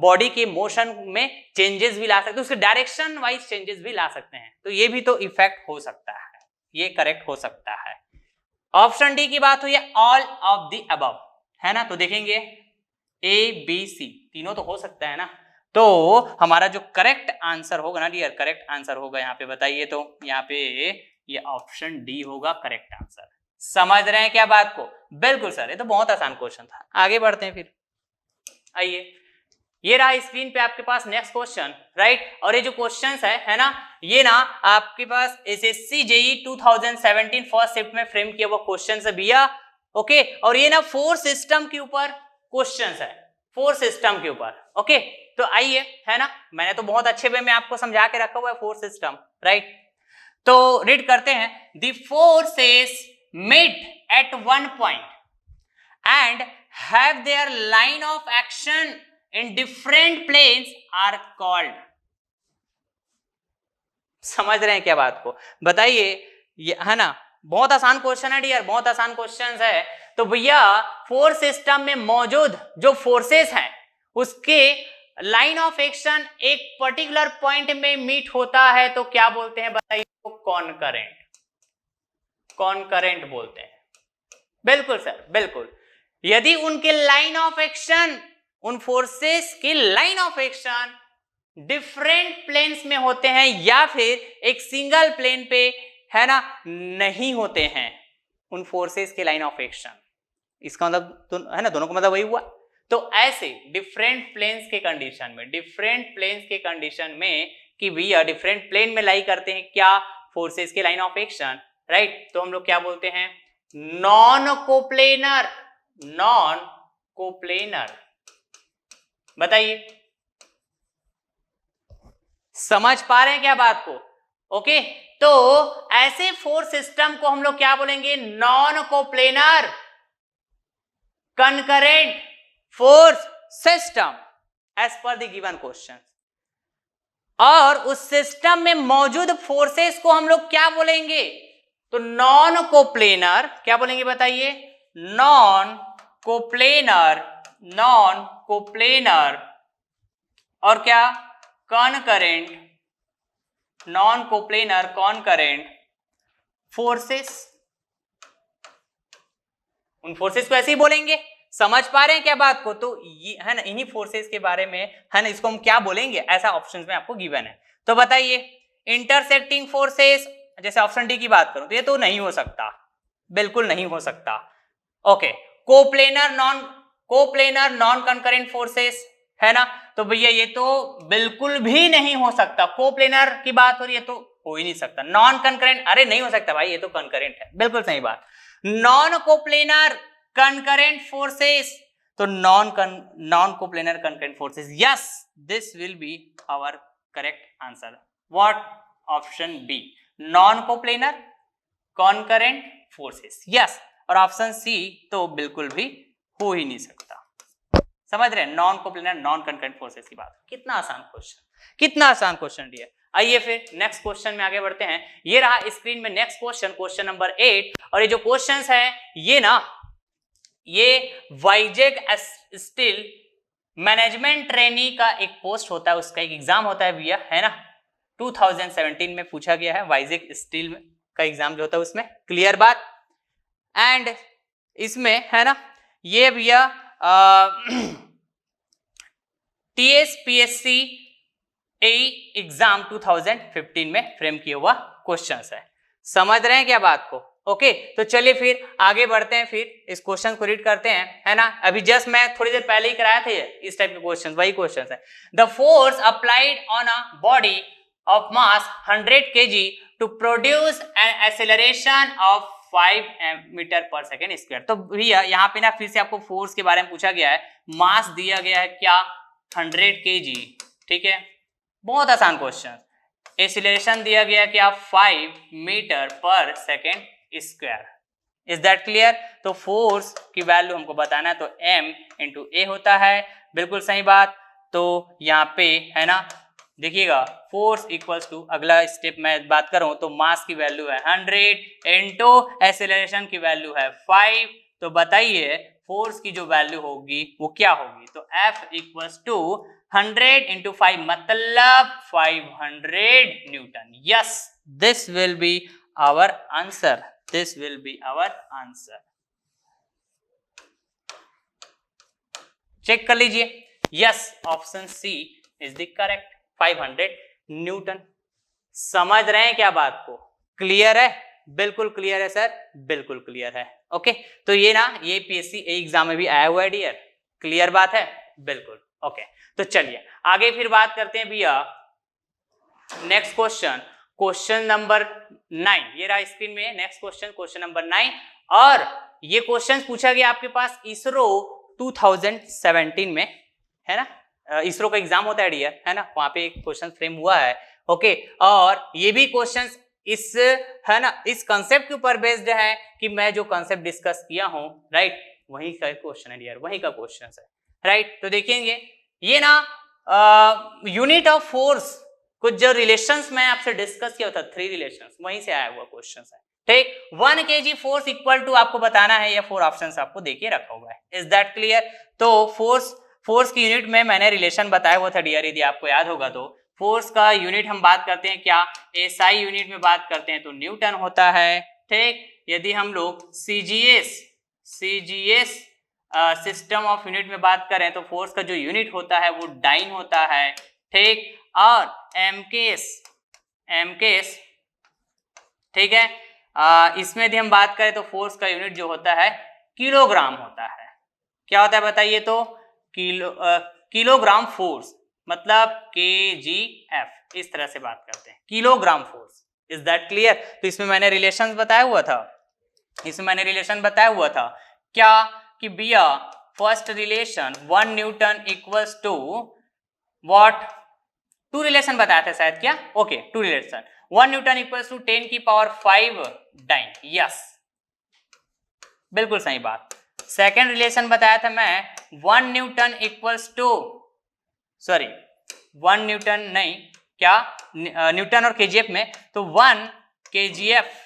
बॉडी के मोशन में चेंजेस भी ला सकते हैं, उसके डायरेक्शन वाइज चेंजेस भी ला सकते हैं। तो ये भी तो इफेक्ट हो सकता है, ये करेक्ट हो सकता है। ऑप्शन डी की बात हुई है ऑल ऑफ द अबव, है ना। तो देखेंगे ए बी सी तीनों तो हो सकता है ना। तो हमारा जो करेक्ट आंसर होगा ना डियर, करेक्ट आंसर होगा यहाँ पे, बताइए तो यहाँ पे ये ऑप्शन डी होगा करेक्ट आंसर। समझ रहे हैं क्या बात को? बिल्कुल सर, ये तो बहुत आसान क्वेश्चन था। आगे बढ़ते हैं फिर, आइए, ये रहा स्क्रीन पे आपके पास नेक्स्ट क्वेश्चन, राइट। और ये जो क्वेश्चंस है ना, ये ना आपके पास एसएससी जेईई 2017 फर्स्ट शिफ्ट में फ्रेम किया हुआ क्वेश्चन है भैया, ओके। और ये ना फोर्स सिस्टम के ऊपर क्वेश्चन है, फोर्स सिस्टम के ऊपर, ओके। तो आइए, है ना, मैंने तो बहुत अच्छे वे में आपको समझा के रखा हुआ है फोर्स सिस्टम, राइट। तो रीड करते हैं, the forces meet at one point and have their line of action in different planes are called। समझ रहे हैं क्या बात को? बताइए, ये है ना बहुत आसान क्वेश्चन है डियर, बहुत आसान क्वेश्चन है। तो भैया फोर्स सिस्टम में मौजूद जो फोर्सेस हैं उसके लाइन ऑफ एक्शन एक पर्टिकुलर पॉइंट में मीट होता है तो क्या बोलते हैं? बताइए, कॉनकरेंट, कॉनकरेंट बोलते हैं। बिल्कुल सर, बिल्कुल। यदि उनके लाइन ऑफ एक्शन, उन फोर्सेस की line of action different planes में होते हैं या फिर एक सिंगल प्लेन पे, है ना, नहीं होते हैं उन फोर्सेस के लाइन ऑफ एक्शन, इसका मतलब है ना, दोनों का मतलब वही हुआ। तो ऐसे डिफरेंट प्लेन्स के कंडीशन में, डिफरेंट प्लेन्स के कंडीशन में कि भैया डिफरेंट प्लेन में लाई करते हैं क्या फोर्सेस के लाइन ऑफ एक्शन, राइट, तो हम लोग क्या बोलते हैं, नॉन कोप्लेनर, नॉन कोप्लेनर। बताइए, समझ पा रहे हैं क्या बात को? ओके, तो ऐसे फोर्स सिस्टम को हम लोग क्या बोलेंगे, non coplanar concurrent force system as per the given question. और उस सिस्टम में मौजूद फोर्सेस को हम लोग क्या बोलेंगे, तो नॉन कोप्लेनर, क्या बोलेंगे बताइए, नॉन कोप्लेनर, नॉन कोप्लेनर, और क्या, कॉनकरेंट, नॉन कोप्लेनर कॉनकरेंट फोर्सेस। उन फोर्सेस को ऐसे ही बोलेंगे, समझ पा रहे हैं क्या बात को? तो ये है ना, इन्हीं फोर्सेस के बारे में है ना, इसको हम क्या बोलेंगे, ऐसा ऑप्शन में आपको गिवन है। तो बताइए, इंटरसेक्टिंग फोर्सेस, जैसे ऑप्शन डी की बात करूं तो ये तो नहीं हो सकता, बिल्कुल नहीं हो सकता। Okay, coplanar non concurrent forces, है ना, तो भैया ये तो बिल्कुल भी नहीं हो सकता। कोप्लेनर की बात हो रही है तो हो ही नहीं सकता। नॉन कंकरेंट, अरे नहीं हो सकता भाई, ये तो कंकरेंट है, बिल्कुल सही बात। नॉन कोप्लेनर कंकरेंट फोर्सेस, तो non coplanar concurrent forces, yes, this will be our correct answer. What? Option B, non coplanar concurrent forces, yes. और ऑप्शन सी तो बिल्कुल भी हो ही नहीं सकता। समझ रहे हैं, non coplanar non concurrent forces की बात। कितना आसान क्वेश्चन, कितना आसान क्वेश्चन दिया। आइए फिर नेक्स्ट क्वेश्चन में आगे बढ़ते हैं। ये रहा स्क्रीन में नेक्स्ट क्वेश्चन, क्वेश्चन नंबर 8। और ये जो क्वेश्चंस है ये ना, ये वाइजेक स्टील मैनेजमेंट ट्रेनी का एक पोस्ट होता है, उसका एक एग्जाम होता है भैया, है ना, 2017 में पूछा गया है। वाइजेक स्टील का एग्जाम जो होता है उसमें, क्लियर बात। एंड इसमें है ना, ये भैया TSPSC एग्जाम 2015 में फ्रेम किया हुआ क्वेश्चंस है। समझ रहे हैं क्या बात को? ओके, तो चलिए फिर आगे बढ़ते हैं, फिर इस क्वेश्चन को रीड करते हैं, है ना। अभी जस्ट मैं थोड़ी देर पहले ही कराया था इस टाइप के क्वेश्चन, वही क्वेश्चन है। The force applied on a body of mass 100 kg to produce an acceleration of 5 metre per second square. तो भैया यहाँ पे ना फिर से आपको फोर्स के बारे में पूछा गया है, मास दिया गया है क्या, 100 kg, ठीक है, बहुत आसान क्वेश्चन। एक्सीलरेशन दिया गया क्या, 5 metre per second square. Is that clear? तो फोर्स की वैल्यू हमको बताना है, तो m इंटू ए होता है, बिल्कुल सही बात। तो यहाँ पे है ना, देखिएगा, फोर्स इक्वल्स टू, अगला स्टेप मैं बात करूं तो मास की वैल्यू है 100 इंटू एक्सेलरेशन की वैल्यू है 5। तो बताइए फोर्स की जो वैल्यू होगी वो क्या होगी, तो F इक्वल्स टू 100 इंटू 5 मतलब 500 newton. Yes, this will be our answer, this will be our answer. Check कर लीजिए, yes, option C is the correct, 500 newton. समझ रहे हैं क्या बात को? क्लियर है? बिल्कुल क्लियर है सर, बिल्कुल क्लियर है। ओके, तो ये ना, ये PSC एग्जाम में भी आया हुआ है डियर, क्लियर बात है, बिल्कुल। ओके, तो चलिए आगे फिर बात करते हैं भैया नेक्स्ट क्वेश्चन, क्वेश्चन नंबर 9। ये रहा स्क्रीन में नेक्स्ट क्वेश्चन, क्वेश्चन नंबर 9। और ये क्वेश्चन पूछा गया आपके पास इसरो 2017 में, है ना, इसरो का एग्जाम होता है डियर, है ना, वहां पे एक क्वेश्चन फ्रेम हुआ है। ओके, और ये भी क्वेश्चंस इस, है ना, इस कंसेप्ट के ऊपर बेस्ड है कि मैं जो कंसेप्ट डिस्कस किया हूं, राइट, वही का क्वेश्चन है डियर, वही का क्वेश्चन है, राइट। तो देखेंगे ये ना, यूनिट ऑफ फोर्स, कुछ जो रिलेशंस मैं आपसे डिस्कस किया था, 3 रिलेशंस, वहीं से आया हुआ क्वेश्चन है, ठीक। 1 kg फोर्स इक्वल टू आपको बताना है, या 4 ऑप्शंस आपको देके रखा हुआ है। Is that clear? तो फोर्स की यूनिट में मैंने रिलेशन बताया हुआ था डियर, यदि आपको याद होगा तो। फोर्स का यूनिट हम बात करते हैं क्या, SI यूनिट में बात करते हैं तो न्यूटन होता है, ठीक। यदि हम लोग CGS सिस्टम ऑफ यूनिट में बात करें तो फोर्स का जो यूनिट होता है वो डाइन होता है, ठीक। और MKS, ठीक है, इसमें यदि हम बात करें तो फोर्स का यूनिट जो होता है किलोग्राम होता है। क्या होता है बताइए? तो किलोग्राम फोर्स, मतलब KGF, इस तरह से बात करते हैं, kilogram force, is that clear? तो इसमें मैंने रिलेशन बताया हुआ था, क्या कि भैया first relation 1 newton equals to what, 2 relation बताया था शायद, क्या? Okay, 2 relation, 1 newton equals to 10 की पावर 5 डाइन, यस बिल्कुल सही बात। सेकेंड रिलेशन बताया था मैं 1 newton equals to, sorry 1 newton नहीं, क्या न्यूटन और केजीएफ में, तो 1 केजीएफ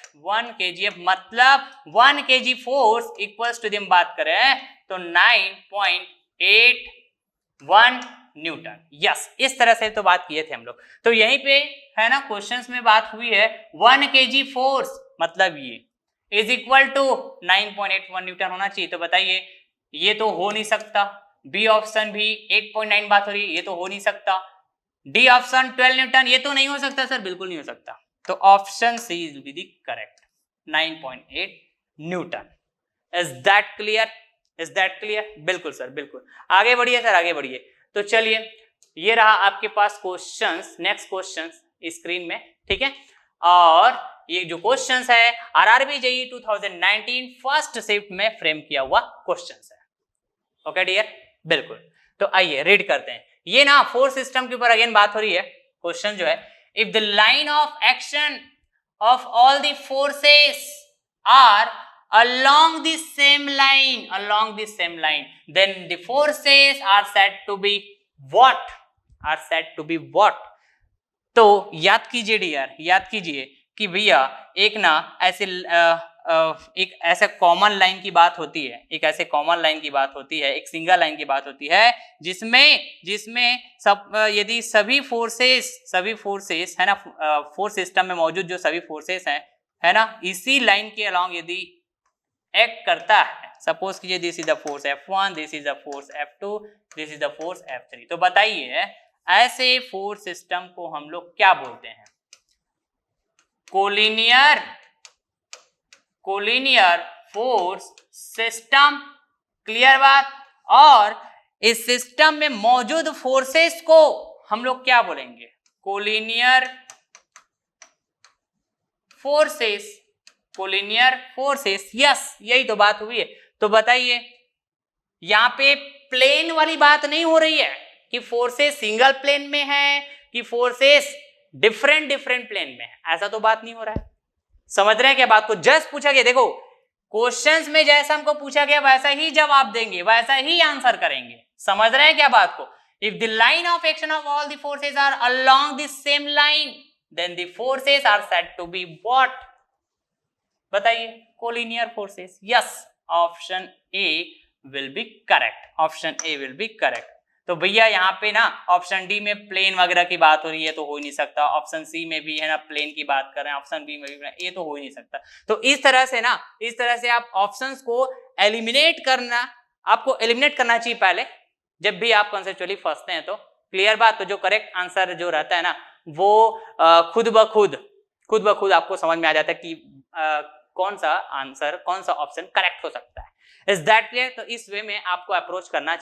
मतलब 1 केजी फोर्स इक्वल्स टू हम बात करें तो 9.81 न्यूटन, यस इस तरह से तो बात किए थे हम लोग। तो यहीं पे है ना क्वेश्चंस में बात हुई है 1 केजी फोर्स मतलब ये इज इक्वल टू 9.81 न्यूटन होना चाहिए। तो बताइए ये तो हो नहीं सकता, बी ऑप्शन भी 8.9 बात हो रही है, ये तो हो नहीं सकता, डी ऑप्शन 12 न्यूटन ये तो नहीं हो सकता सर, बिल्कुल नहीं हो सकता। तो option C is B the correct 9.8 newton. Is that clear? बिल्कुल सर, बिल्कुल। आगे बढ़िए सर, आगे बढ़िए। तो चलिए ये रहा आपके पास क्वेश्चंस, नेक्स्ट क्वेश्चंस स्क्रीन में, ठीक है। और ये जो क्वेश्चंस है आरआरबी जेईई 2019 फर्स्ट शिफ्ट में फ्रेम किया हुआ क्वेश्चंस है। ओके डियर, बिल्कुल। तो आइए रीड करते हैं। ये ना फोर्स सिस्टम के ऊपर अगेन बात हो रही है। क्वेश्चन जो है, if the line of action of all the forces are along the same line then the forces are said to be what? तो याद कीजिए डियर, याद कीजिए कि भैया एक ना ऐसे एक ऐसे कॉमन लाइन की बात होती है, एक सिंगल लाइन की बात होती है जिसमें सब यदि सभी फोर्सेस है ना, फोर्स सिस्टम में मौजूद जो सभी फोर्सेस हैं है ना, इसी लाइन के अलोंग यदि एक्ट करता है, सपोज कीजिए this is the force F1, this is the force F2, this is the force F3, तो बताइए ऐसे फोर्स सिस्टम को हम लोग क्या बोलते हैं? कोलिनियर फोर्स सिस्टम, क्लियर बात। और इस सिस्टम में मौजूद फोर्सेस को हम लोग क्या बोलेंगे? कोलिनियर फोर्सेस, यस यही तो बात हुई है। तो बताइए यहां पे प्लेन वाली बात नहीं हो रही है कि फोर्सेस सिंगल प्लेन में है कि फोर्सेस डिफरेंट प्लेन में है, ऐसा तो बात नहीं हो रहा है। समझ रहे हैं क्या बात को? जस्ट पूछा गया, देखो क्वेश्चंस में जैसा हमको पूछा गया वैसा ही जवाब देंगे, वैसा ही आंसर करेंगे। समझ रहे हैं क्या बात को? If the line of action of all the forces are along the same line then the forces are said to be what? बताइए collinear forces, yes option A will be correct. तो भैया यहाँ पे ना ऑप्शन डी में प्लेन वगैरह की बात हो रही है तो हो ही नहीं सकता, ऑप्शन सी में भी है ना प्लेन की बात कर रहे हैं, ऑप्शन बी में भी, ये तो हो ही नहीं सकता। तो इस तरह से आप ऑप्शंस को एलिमिनेट करना चाहिए पहले, जब भी आप कॉन्सेप्चुअली फंसते हैं तो, क्लियर बात। तो जो करेक्ट आंसर जो रहता है ना वो खुद ब खुद आपको समझ में आ जाता है कि कौन सा ऑप्शन करेक्ट हो सकता है। Is that clear? तो इस वे में आपको अप्रोच करना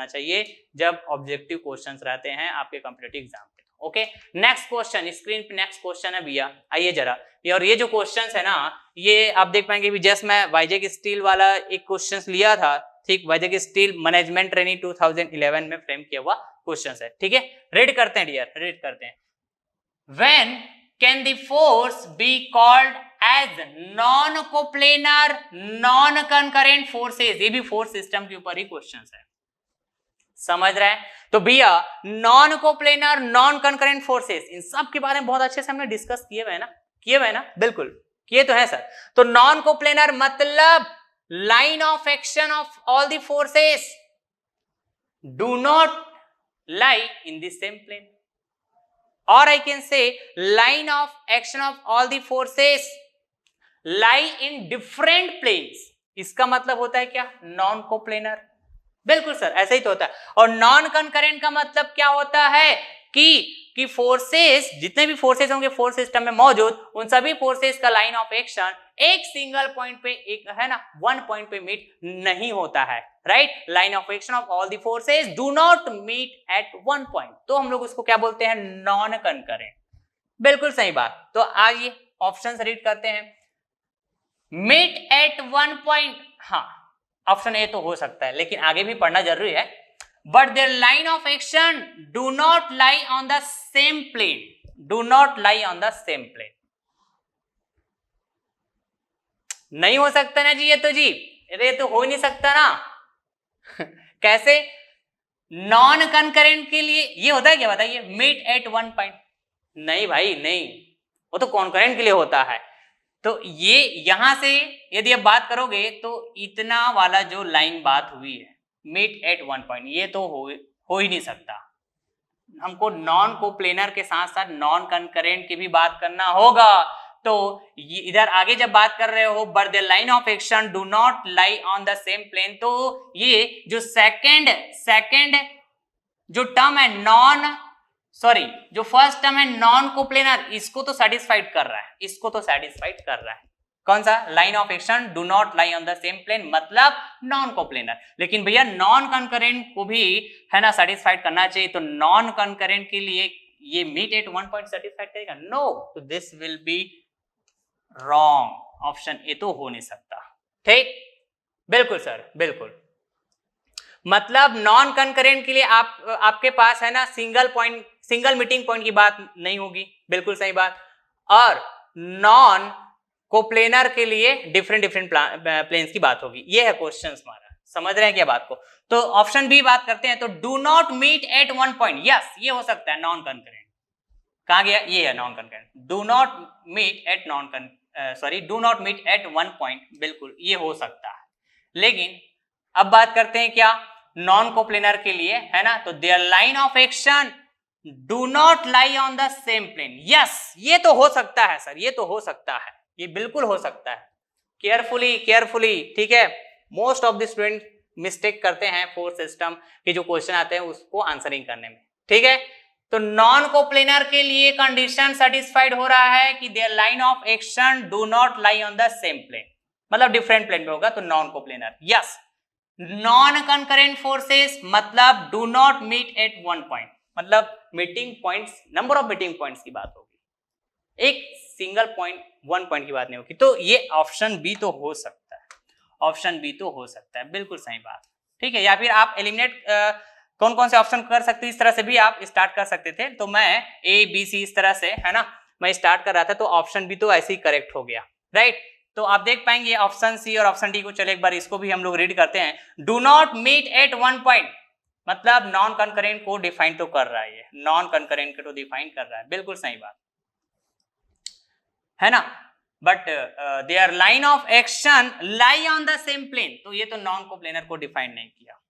चाहिए जब ऑब्जेक्टिव क्वेश्चंस रहते हैं आपके कॉम्पिटिटिव एग्जाम पे। ओके, नेक्स्ट क्वेश्चन स्क्रीन पे, नेक्स्ट क्वेश्चन है भैया, आइए जरा। और ये जो क्वेश्चंस है ना, ये आप देख पाएंगे भी, जस्ट मैं वाईजेक स्टील वाला एक क्वेश्चंस लिया था, ठीक, वाईजेक स्टील मैनेजमेंट ट्रेनिंग 2011 में फ्रेम किया हुआ क्वेश्चंस है, ठीक है। रीड करते हैं डियर, रीड करते हैं। When can the force be called as non-coplanar, non-concurrent forces? ये भी फोर्स सिस्टम के ऊपर ही क्वेश्चंस है, समझ रहे हैं? तो भैया non coplanar, non concurrent forces, इन सब के बारे में बहुत अच्छे से हमने डिस्कस किए हुए हैं ना, बिल्कुल किए तो है सर। तो नॉन कोप्लेनर मतलब line of action of all the forces do not lie in the same plane, or I can say line of action of all the forces lie in different planes। इसका मतलब होता है क्या? नॉन कोप्लेनर, बिल्कुल सर ऐसा ही तो होता है। और नॉन कंकरेंट का मतलब क्या होता है कि फोर्सेस, जितने भी फोर्सेस होंगे फोर्स सिस्टम में मौजूद, उन सभी फोर्सेस का लाइन ऑफ एक्शन एक सिंगल पॉइंट पे, एक है ना वन पॉइंट पे मीट नहीं होता है, right. Line of action of all the forces do not meet at one point, तो हम लोग उसको क्या बोलते हैं? Non concurrent. बिल्कुल सही बात। तो आइए ऑप्शन रीड करते हैं। मीट एट वन पॉइंट, हाँ ऑप्शन ए तो हो सकता है, लेकिन आगे भी पढ़ना जरूरी है। But their line of action do not lie on the same plane, do not lie on the same plane. नहीं हो सकता ना जी, ये तो हो ही नहीं सकता ना। कैसे? नॉन कंकरेंट के लिए ये होता है क्या, बताइए? मीट एट वन पॉइंट, नहीं भाई नहीं, वो तो कॉन्करेंट के लिए होता है। तो ये यहां से यदि आप बात करोगे तो इतना वाला जो लाइन बात हुई है मीट एट वन पॉइंट, ये तो हो ही नहीं सकता। हमको नॉन कोप्लेनर के साथ साथ नॉन कंकरेंट की भी बात करना होगा। तो इधर आगे जब बात कर रहे हो but the line of action do not lie on the same plane, तो ये जो सेकंड जो टर्म है जो फर्स्ट टर्म है नॉन कोप्लेनर, इसको तो सेटिस्फाइड कर रहा है, कौन सा? Line of action do not lie on the same plane, मतलब नॉन कोप्लेनर। लेकिन भैया नॉन कंकरेंट को भी है ना सेटिस्फाइड करना चाहिए, तो नॉन कंकरेंट के लिए ये meet at one point satisfied करेगा? नो, तो this will be wrong, option A तो हो नहीं सकता। ठीक, बिल्कुल सर, बिल्कुल। मतलब नॉन कंकरेंट के लिए आपके पास है ना सिंगल मीटिंग पॉइंट की बात नहीं होगी, बिल्कुल सही बात। और नॉन कोप्लेनर के लिए डिफरेंट प्लेन्स की बात होगी। ये है क्वेश्चन हमारा, समझ रहे हैं क्या बात को? तो ऑप्शन बी बात करते हैं, तो do not meet at one point, yes ये हो सकता है नॉन कंकरेंट। कहां गया? ये है non concurrent. Do not meet at one point, बिल्कुल ये हो सकता है। लेकिन अब बात करते हैं क्या नॉन कोप्लेनर के लिए, है ना? तो their line of action do not lie on the same plane, yes ये तो हो सकता है सर, ये तो हो सकता है, ये बिल्कुल हो सकता है। केयरफुली, ठीक है। Most of the student mistake करते हैं फोर्स सिस्टम के जो क्वेश्चन आते हैं उसको आंसरिंग करने में, ठीक है। तो नॉन कोप्लेनर के लिए कंडीशन सेटिस्फाइड हो रहा है कि their line of action do not lie on the same plane, मतलब डिफरेंट प्लेन में होगा, तो non coplanar. Yes, non concurrent forces मतलब do not meet at one point, मतलब meeting points, number of meeting points की बात होगी, एक सिंगल पॉइंट वन पॉइंट की बात नहीं होगी। तो ये ऑप्शन बी तो हो सकता है, ऑप्शन बी तो हो सकता है, बिल्कुल सही बात, ठीक है। या फिर आप एलिमिनेट कौन कौन से ऑप्शन कर सकते, इस तरह से भी आप स्टार्ट कर सकते थे। तो मैं ए बी सी इस तरह से, है ना, मैं स्टार्ट कर रहा था, तो ऑप्शन बी तो ऐसे ही करेक्ट हो गया, राइट। तो आप देख पाएंगे ऑप्शन सी और ऑप्शन डी को। चले एक बार इसको भी हम लोग रीड करते हैं। Do not meet at one point, मतलब नॉन कंकरेंट को डिफाइन तो कर रहा है, ये नॉन कंकरेंट को डिफाइन कर रहा है, बिल्कुल सही बात है ना। But their line of action lie on the same plane, तो ये तो नॉन कोप्लेनर को डिफाइन नहीं किया,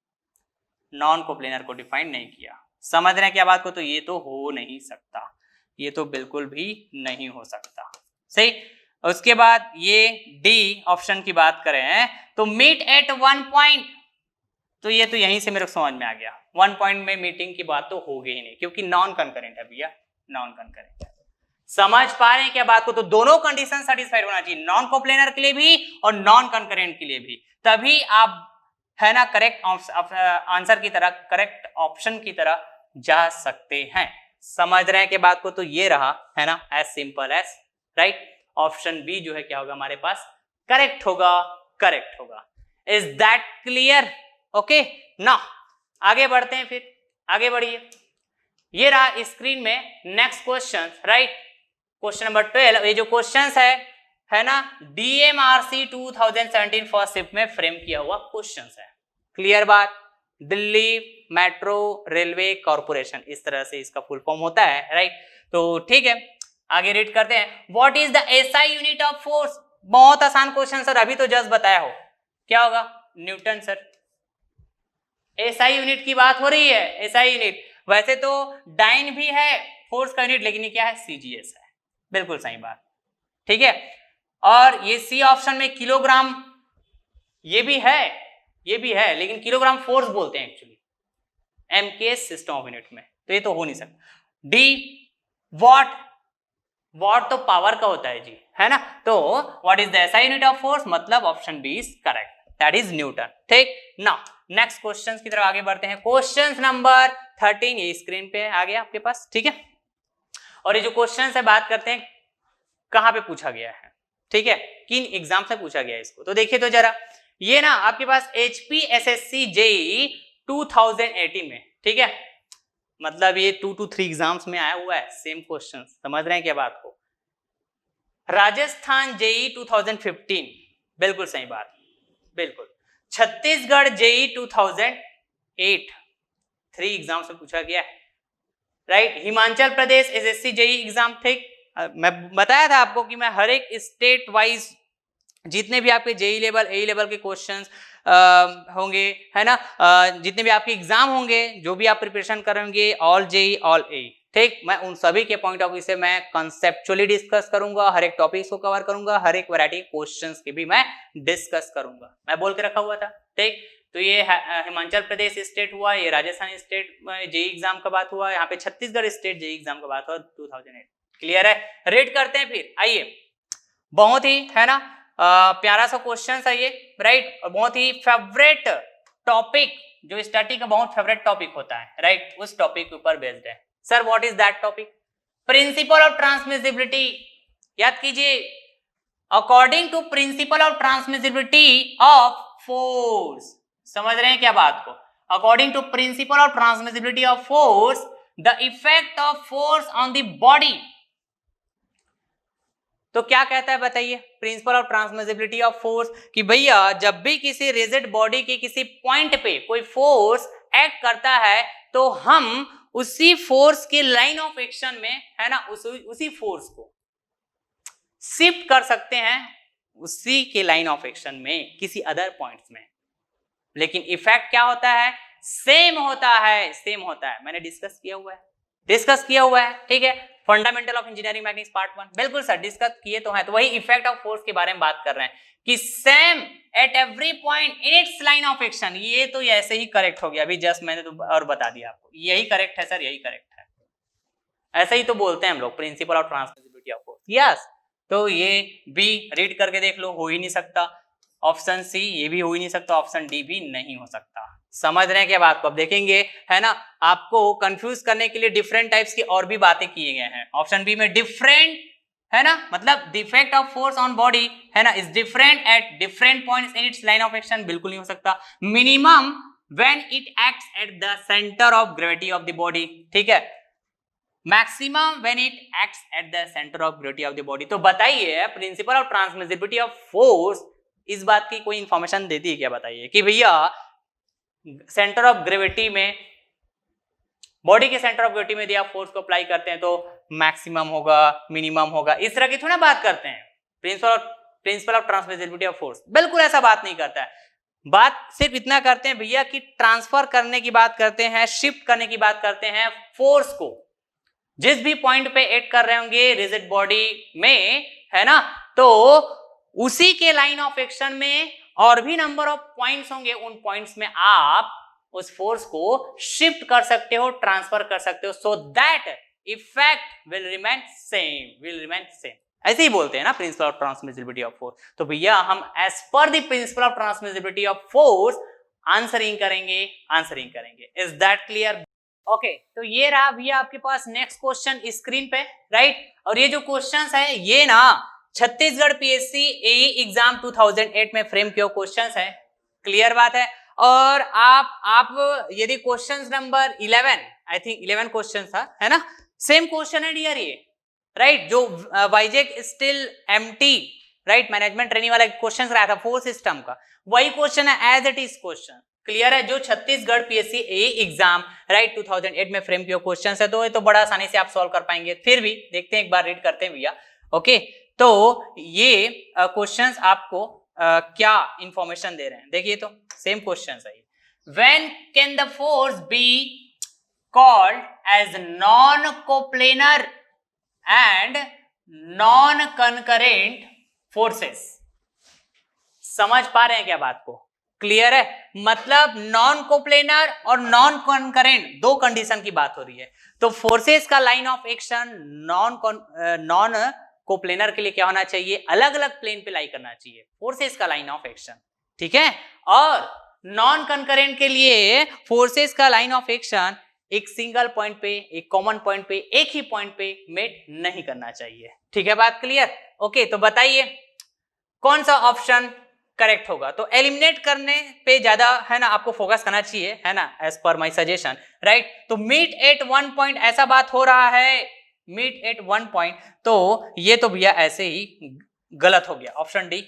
नॉन कोप्लेनर को डिफाइन नहीं किया, समझ रहे हैं क्या बात को? तो ये तो हो नहीं सकता, ये तो बिल्कुल भी नहीं हो सकता, सही। उसके बाद ये डी ऑप्शन की बात करें तो मीट एट वन पॉइंट, तो ये तो यहीं से मेरे को समझ में आ गया, वन पॉइंट में मीटिंग की बात तो होगी ही नहीं, क्योंकि नॉन कंकरेंट है भैया, नॉन कंकरेंट है। समझ पा रहे हैं क्या बात को? तो दोनों कंडीशन सेटिस्फाइड होना चाहिए, नॉन कोप्लेनर के लिए भी और नॉन कंकरेंट के लिए भी, तभी आप है ना करेक्ट आंसर की तरह, करेक्ट ऑप्शन की तरह जा सकते हैं। समझ रहे हैं कि बात को? तो ये रहा, है ना, as simple as, right. Option B जो है क्या होगा हमारे पास, करेक्ट होगा, करेक्ट होगा। Is that clear? ओके ना, आगे बढ़ते हैं, फिर आगे बढ़िए। ये रहा स्क्रीन में next question, right. Question number 12, ये जो क्वेश्चन है ना, DMRC 2017 फर्स्ट शिफ्ट में फ्रेम किया हुआ क्वेश्चन है। क्लियर बात? दिल्ली मेट्रो रेलवे कॉर्पोरेशन, इस तरह से इसका फुल फॉर्म होता है, राइट। तो ठीक है, आगे रीड करते हैं। What is the SI unit of force? बहुत आसान क्वेश्चन सर, अभी तो जस्ट बताया हो, क्या होगा? Newton sir. SI यूनिट की बात हो रही है, SI यूनिट। वैसे तो डाइन भी है फोर्स का यूनिट, लेकिन ये क्या है? CGS है, बिल्कुल सही बात, ठीक है। और ये सी ऑप्शन में किलोग्राम, ये भी है, लेकिन किलोग्राम फोर्स बोलते हैं actually MKS system of unit में, तो ये तो हो नहीं सकता। डी वॉट तो पावर का होता है जी, है ना। तो what is the SI unit of force, मतलब option B is correct, that is newton, ठीक ना। नेक्स्ट क्वेश्चंस की तरफ आगे बढ़ते हैं। क्वेश्चन नंबर 13 ये स्क्रीन पे आ गया आपके पास, ठीक है। और ये जो क्वेश्चन है बात करते हैं कहां पे पूछा गया है, ठीक है, किन एग्जाम से पूछा गया है इसको। तो देखिए तो जरा, ये ना आपके पास HPSSC JEE 2018 में, ठीक है, मतलब ये 2 to 3 एग्जाम्स में आया हुआ है सेम क्वेश्चन, समझ रहे हैं क्या बात को। राजस्थान JEE 2015, बिल्कुल सही बात, बिल्कुल। छत्तीसगढ़ JEE 2008, 3 एग्जाम से पूछा गया है, right. Himachal Pradesh SSC JEE exam, ठीक, मैं बताया था आपको कि मैं हर एक स्टेट वाइज जितने भी आपके JEE लेवल AE लेवल के क्वेश्चंस होंगे, है ना, जितने भी आपके एग्जाम होंगे, जो भी आप प्रिपरेशन करेंगे, ऑल JEE ऑल AE, ठीक, मैं उन सभी के पॉइंट ऑफ व्यू से मैं कंसेप्चुअली डिस्कस करूंगा, हर एक टॉपिक को कवर करूंगा, हर एक वैरायटी क्वेश्चंस के भी मैं डिस्कस करूंगा, मैं बोल के रखा हुआ था, ठीक। तो ये हिमाचल प्रदेश स्टेट हुआ, ये राजस्थान स्टेट JEE एग्जाम का बात हुआ, यहाँ पे छत्तीसगढ़ स्टेट JEE एग्जाम का बात हुआ 2008, क्लियर है। रेड करते हैं फिर, आइए, बहुत ही, है ना, प्यारा सा क्वेश्चन है ये, राइट, और बहुत ही फेवरेट टॉपिक, जो स्टडी का बहुत फेवरेट टॉपिक होता है, राइट, उस टॉपिक के ऊपर बेस्ड है। Sir what is that topic? Principle of transmissibility, याद कीजिए, according to principle of transmissibility of force, समझ रहे हैं क्या बात को, according to principle of transmissibility of force, the effect of force on the body. तो क्या कहता है बताइए principle of transmissibility of force, कि भैया जब भी किसी रिजिड बॉडी के किसी पॉइंट पे कोई फोर्स एक्ट करता है तो हम उसी फोर्स के लाइन ऑफ एक्शन में, है ना, उसी फोर्स को शिफ्ट कर सकते हैं उसी के लाइन ऑफ एक्शन में किसी अदर पॉइंट्स में, लेकिन इफेक्ट क्या होता है, सेम होता है, सेम होता है। मैंने डिस्कस किया हुआ है, ठीक है, fundamental of engineering mechanics part 1, बिल्कुल सर डिस्कस किए तो हैं। तो वही इफेक्ट ऑफ फोर्स के बारे में बात कर रहे हैं कि same at every point in its line of action. ये तो ऐसे ही करेक्ट हो गया, अभी जस्ट मैंने तो और बता दिया आपको, यही करेक्ट है सर, यही करेक्ट है, ऐसे ही तो बोलते हैं हम लोग, principal of transmissibility of force, yes. तो ये बी रीड करके देख लो, हो ही नहीं सकता। ऑप्शन सी ये भी हो ही नहीं सकता, ऑप्शन डी भी नहीं हो सकता। समझ रहे हैं क्या बात को? अब देखेंगे, है ना, आपको कंफ्यूज करने के लिए डिफरेंट टाइप्स की और भी बातें किए गए हैं। ऑप्शन बी में डिफरेंट, है ना, मतलब the effect of force on body, है ना, is different at different points in its line of action, बिल्कुल नहीं हो सकता। Minimum when it acts at the centre of gravity of the body, ठीक है, maximum when it acts at the centre of gravity of the body. तो बताइए principle of transmissibility of force इस बात की कोई इंफॉर्मेशन देती है क्या? बताइए कि भैया सेंटर ऑफ ग्रेविटी में, बॉडी के सेंटर ऑफ ग्रेविटी में यदि आप फोर्स को अप्लाई करते हैं तो मैक्सिमम होगा, मिनिमम होगा, इस तरह की थोड़ा बात करते हैं। Principal of transmissibility of force बिल्कुल ऐसा बात नहीं करता है। बात सिर्फ इतना करते हैं भैया कि ट्रांसफर करने की बात करते हैं, शिफ्ट करने की बात करते हैं फोर्स को, जिस भी पॉइंट पे एक्ट कर रहे होंगे रिजिड बॉडी में, है ना, तो उसी के लाइन ऑफ एक्शन में और भी नंबर ऑफ पॉइंट्स होंगे, उन पॉइंट्स में आप उस फोर्स को शिफ्ट कर सकते हो, ट्रांसफर कर सकते हो, so that effect will remain same, ऐसे ही बोलते हैं ना principle of transmissibility of force. तो भैया हम as per the principle of transmissibility of force answering करेंगे। Is that clear? ओके, तो ये रहा भैया आपके पास नेक्स्ट क्वेश्चन स्क्रीन पे, राइट। और ये जो क्वेश्चंस है ये ना छत्तीसगढ़ PSC AE एग्जाम 2008 में फ्रेम किया क्वेश्चंस है, क्लियर बात है। और आप यदि questions number 11, I think 11 question था, है ना, सेम क्वेश्चन है डियर ये, राइट, जो Vizag steel MT, right, management training वाला क्वेश्चन रहा था फोर्स सिस्टम का, वही क्वेश्चन है as it is question, clear है, जो Chhattisgarh PSC AE exam, right, 2008 में फ्रेम किया क्वेश्चन है। तो ये तो बड़ा आसानी से आप सॉल्व कर पाएंगे। फिर भी देखते हैं, एक बार रीड करते हैं भैया। ओके, तो ये क्वेश्चंस आपको क्या इंफॉर्मेशन दे रहे हैं, देखिए तो सेम क्वेश्चन है। When can the force be called as non coplanar and non concurrent forces? समझ पा रहे हैं क्या बात को? क्लियर है, मतलब नॉन कोप्लेनर और नॉन कंकरेंट दो कंडीशन की बात हो रही है। तो फोर्सेस का line of action non coplanar के लिए क्या होना चाहिए, अलग अलग प्लेन पे लाई करना चाहिए फोर्सेस का लाइन ऑफ एक्शन, ठीक है। और नॉन कंकरेंट के लिए फोर्सेस का लाइन ऑफ एक्शन एक सिंगल पॉइंट पे, एक कॉमन पॉइंट पे, एक ही पॉइंट पे मेट नहीं करना चाहिए। ठीक है बात क्लियर? ओके, तो बताइए कौन सा ऑप्शन करेक्ट होगा? तो एलिमिनेट करने पे ज्यादा है ना आपको फोकस करना चाहिए, है ना, as per my suggestion, right. तो मीट एट वन पॉइंट ऐसा बात हो रहा है, मीट एट वन पॉइंट, तो ये तो भैया ऐसे ही गलत हो गया, option D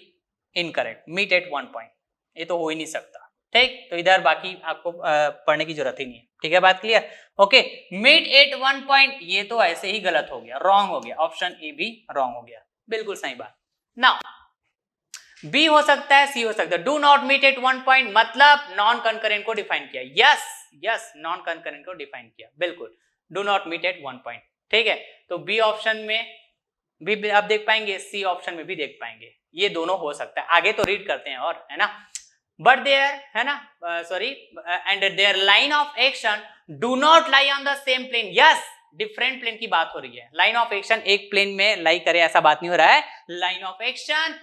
incorrect, meet at one point, ये तो हो ही नहीं सकता। ठीक, तो इधर बाकी आपको पढ़ने की जरूरत ही नहीं है। ठीक है बात clear? Okay, meet at one point ये तो ऐसे ही गलत हो गया, रॉन्ग हो गया, ऑप्शन ए भी रॉन्ग हो गया, बिल्कुल सही बात। नाउ बी हो सकता है, सी हो सकता है। Do not meet at one point मतलब नॉन कंकरेंट को डिफाइन किया। यस यस, नॉन कंकरेंट को डिफाइन किया, बिल्कुल। Do not meet at one point, ठीक है। तो बी ऑप्शन में भी आप देख पाएंगे, सी ऑप्शन में भी देख पाएंगे, ये दोनों हो सकता है। आगे तो रीड करते हैं और, है ना, बट देयर, है ना, sorry, and their line of action do not lie on the same plane. Yes, different plane की बात हो रही है। लाइन ऑफ एक्शन एक प्लेन में लाई करे ऐसा बात नहीं हो रहा है। Line of action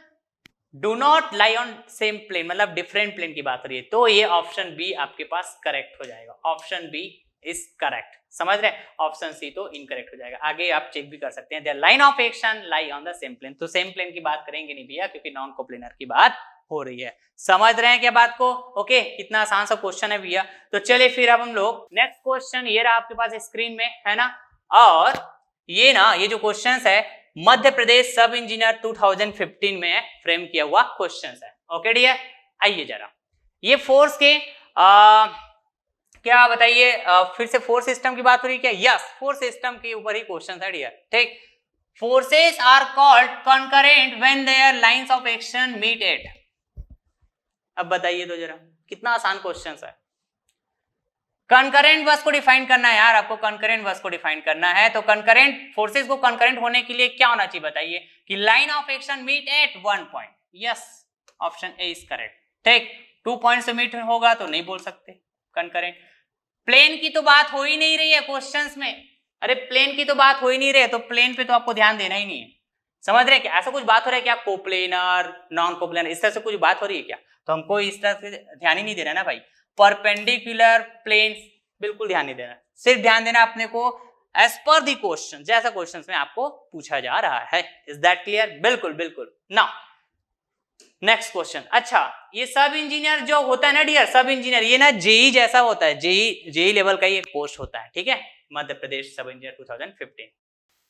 do not lie on same plane मतलब डिफरेंट प्लेन की बात हो रही है। तो ये ऑप्शन बी आपके पास करेक्ट हो जाएगा, ऑप्शन बी इज करेक्ट। समझ रहे? ऑप्शन सी तो इनकरेक्ट हो जाएगा। आगे आप चेक भी कर सकते हैं, their line of action lie on the same plane. तो सेम प्लेन की बात करेंगे नहीं भैया, क्योंकि नॉन कोप्लेनर की बात हो रही है। समझ रहे हैं क्या बात को? ओके, कितना आसान सा क्वेश्चन है भैया। तो चलिए फिर अब हम लोग नेक्स्ट क्वेश्चन, ये रहा आपके पास स्क्रीन में, है ना, और ये ना, ये जो क्वेश्चन है मध्य प्रदेश सब इंजीनियर 2015 में फ्रेम किया हुआ क्वेश्चन है। ओके डियर, आइए जरा, ये फोर्स के क्या बताइए, फिर से फोर्स सिस्टम की बात हो रही है क्या? यस, फोर्स सिस्टम के ऊपर ही क्वेश्चन है डियर। ठीक, forces are called concurrent when their lines of action meet at. अब बताइए तो जरा, कितना आसान क्वेश्चन है। कंकरेंट बस को डिफाइन करना है यार आपको, कंकरेंट बस को डिफाइन करना है। तो कंकरेंट फोर्सेस को कंकरेंट होने के लिए क्या होना चाहिए बताइए? कि line of action meet at one point. Yes, option A is correct. ठीक, 2 पॉइंट से मीट होगा तो नहीं बोल सकते कंकरेंट। प्लेन की तो बात हो ही नहीं रही है क्वेश्चंस में। अरे प्लेन की तो बात हो ही नहीं रही है, तो प्लेन पे तो आपको ध्यान देना ही नहीं है। समझ रहे हैं क्या? ऐसा कुछ बात हो रहा है क्या? कोप्लेनर, नॉन कोप्लेनर, इस तरह से कुछ बात हो रही है क्या? तो हमको इस तरह से ध्यान ही नहीं देना ना भाई। परपेंडिकुलर प्लेन्स बिल्कुल ध्यान नहीं देना, सिर्फ ध्यान देना अपने को एज पर दी क्वेश्चन, जैसा क्वेश्चन में आपको पूछा जा रहा है। Is that clear? बिल्कुल बिल्कुल। Now next question. अच्छा, ये सब इंजीनियर जो होता है ना डियर, सब इंजीनियर ये ना जेई जैसा होता है, जेई लेवल का ये पोस्ट होता है। ठीक है, मध्य प्रदेश सब इंजीनियर 2015।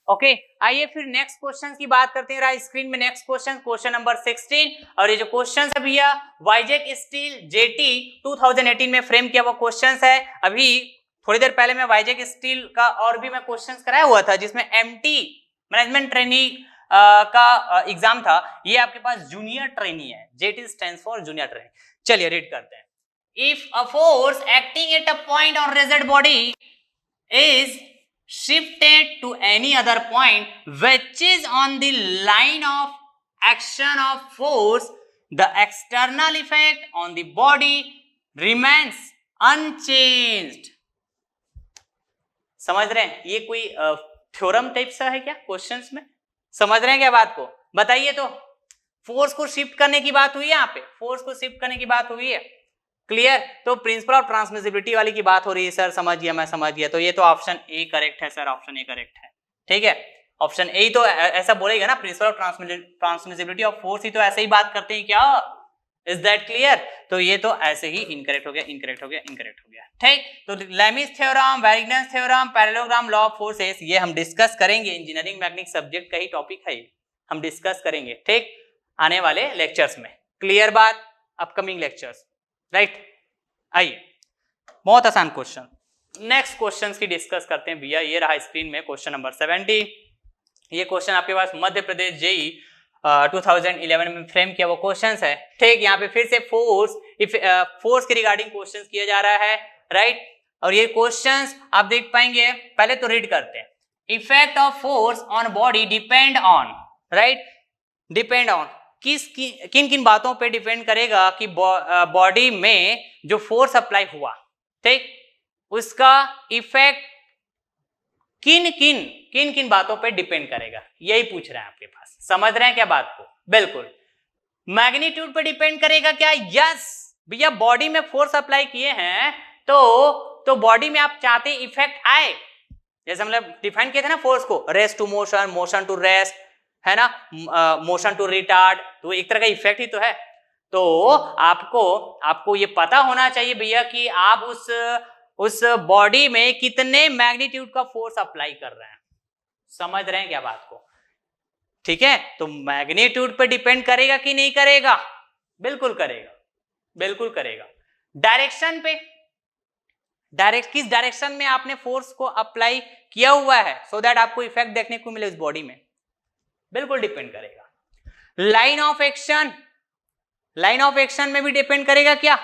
ओके, आइए फिर नेक्स्ट क्वेश्चन की बात करते हैं। रहा स्क्रीन में नेक्स्ट क्वेश्चन, क्वेश्चन नंबर 16। और ये जो क्वेश्चन है भैया वाइजेक स्टील जेटी 2018 में फ्रेम किया हुआ क्वेश्चन है। अभी थोड़ी देर पहले मैं वाइजेक स्टील का और भी मैं क्वेश्चन कराया हुआ था, जिसमें एमटी मैनेजमेंट ट्रेनिंग का एग्जाम था। ये आपके पास जूनियर ट्रेनी है, jetty stands for junior trainee. चलिए रीड करते हैं। If a force acting at a point on rigid body is shifted to any other point which is on the line of action of force, the external effect on the body remains unchanged। समझ रहे हैं? ये कोई थ्योरम टाइप सा है क्या क्वेश्चंस में? समझ रहे हैं क्या बात को? बताइए तो। फोर्स को शिफ्ट करने की बात हुई है, यहाँ पे फोर्स को शिफ्ट करने की बात हुई है। क्लियर? तो प्रिंसिपल ऑफ ट्रांसमिसिबिलिटी वाली की बात हो रही है सर, समझ गया, मैं समझ गया। तो ये तो ऑप्शन ए करेक्ट है सर, ऑप्शन ए करेक्ट है। ठीक है, ऑप्शन ए तो ऐसा बोलेगा ना, principle of transmissibility of force ही तो ऐसे ही बात करते हैं क्या? Is that clear? तो ये तो ऐसे ही इनकरेक्ट हो गया, इनकरेक्ट हो गया, इनकरेक्ट हो गया। ठीक, तो Lami's theorem, Varignon's theorem, parallelogram, law of forces, ये हम डिस्कस करेंगे। इंजीनियरिंग मैकेनिक्स सब्जेक्ट का ही टॉपिक है, हम डिस्कस करेंगे ठीक आने वाले लेक्चर्स में। क्लियर बात? Upcoming lectures, right. आइए, बहुत आसान क्वेश्चन, नेक्स्ट क्वेश्चन की डिस्कस करते हैं भैया। ये रहा स्क्रीन में क्वेश्चन नंबर 70। ये क्वेश्चन आपके पास मध्य प्रदेश जेई 2011 में फ्रेम किया वो क्वेश्चन है। ठीक, यहाँ पे फिर से फोर्स के रिगार्डिंग क्वेश्चन किया जा रहा है, राइट। और ये क्वेश्चन आप देख पाएंगे, पहले तो रीड करते हैं। Effect of force on body depend on, right, depend on किन किन बातों पे डिपेंड करेगा कि बॉडी में जो फोर्स अप्लाई हुआ, ठीक, उसका इफेक्ट किन किन बातों पे डिपेंड करेगा, यही पूछ रहे हैं आपके पास। समझ रहे हैं क्या बात को? बिल्कुल। मैग्नीट्यूड पे डिपेंड करेगा क्या? यस भैया, बॉडी में फोर्स अप्लाई किए हैं तो तो बॉडी में आप चाहते इफेक्ट आए, जैसे मतलब डिफाइन किए थे ना फोर्स को, rest to motion, motion to rest, है ना, मोशन टू रिटार्ड, तो एक तरह का इफेक्ट ही तो है। तो आपको ये पता होना चाहिए भैया कि आप उस बॉडी में कितने मैग्नीट्यूड का फोर्स अप्लाई कर रहे हैं। समझ रहे हैं क्या बात को? ठीक है, तो मैग्नीट्यूड पे डिपेंड करेगा कि नहीं करेगा? बिल्कुल करेगा, बिल्कुल करेगा। डायरेक्शन पे, किस डायरेक्शन में आपने फोर्स को अप्लाई किया हुआ है सो दैट आपको इफेक्ट देखने को मिले उस बॉडी में, बिल्कुल डिपेंड करेगा। Line of action, line of action में भी डिपेंड करेगा क्या?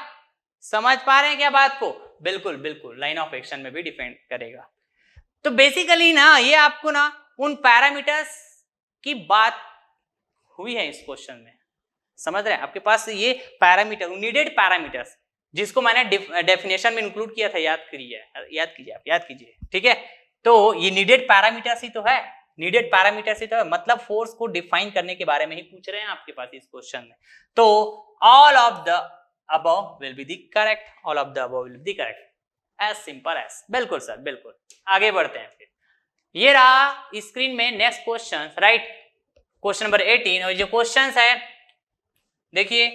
समझ पा रहे हैं क्या बात को? बिल्कुल बिल्कुल, लाइन ऑफ एक्शन में भी डिपेंड करेगा। तो बेसिकली ना ये आपको ना उन पैरामीटर्स की बात हुई है इस क्वेश्चन में, समझ रहे हैं? आपके पास ये पैरामीटर, नीडेड पैरामीटर्स, जिसको मैंने डेफिनेशन में इंक्लूड किया था, याद कीजिए, ठीक है? तो ये नीडेड पैरामीटर्स ही तो है, नीडेड पैरामीटर्स ही तो है, मतलब फोर्स को डिफाइन करने के बारे में ही पूछ रहे हैं आपके पास इस क्वेश्चन में। तो all of the above will be the correct, all of the above will be the correct, as simple as. बिल्कुल सर, बिल्कुल। आगे बढ़ते हैं फिर। ये रहा स्क्रीन में next question, right, question number 18। और जो क्वेश्चन है देखिए,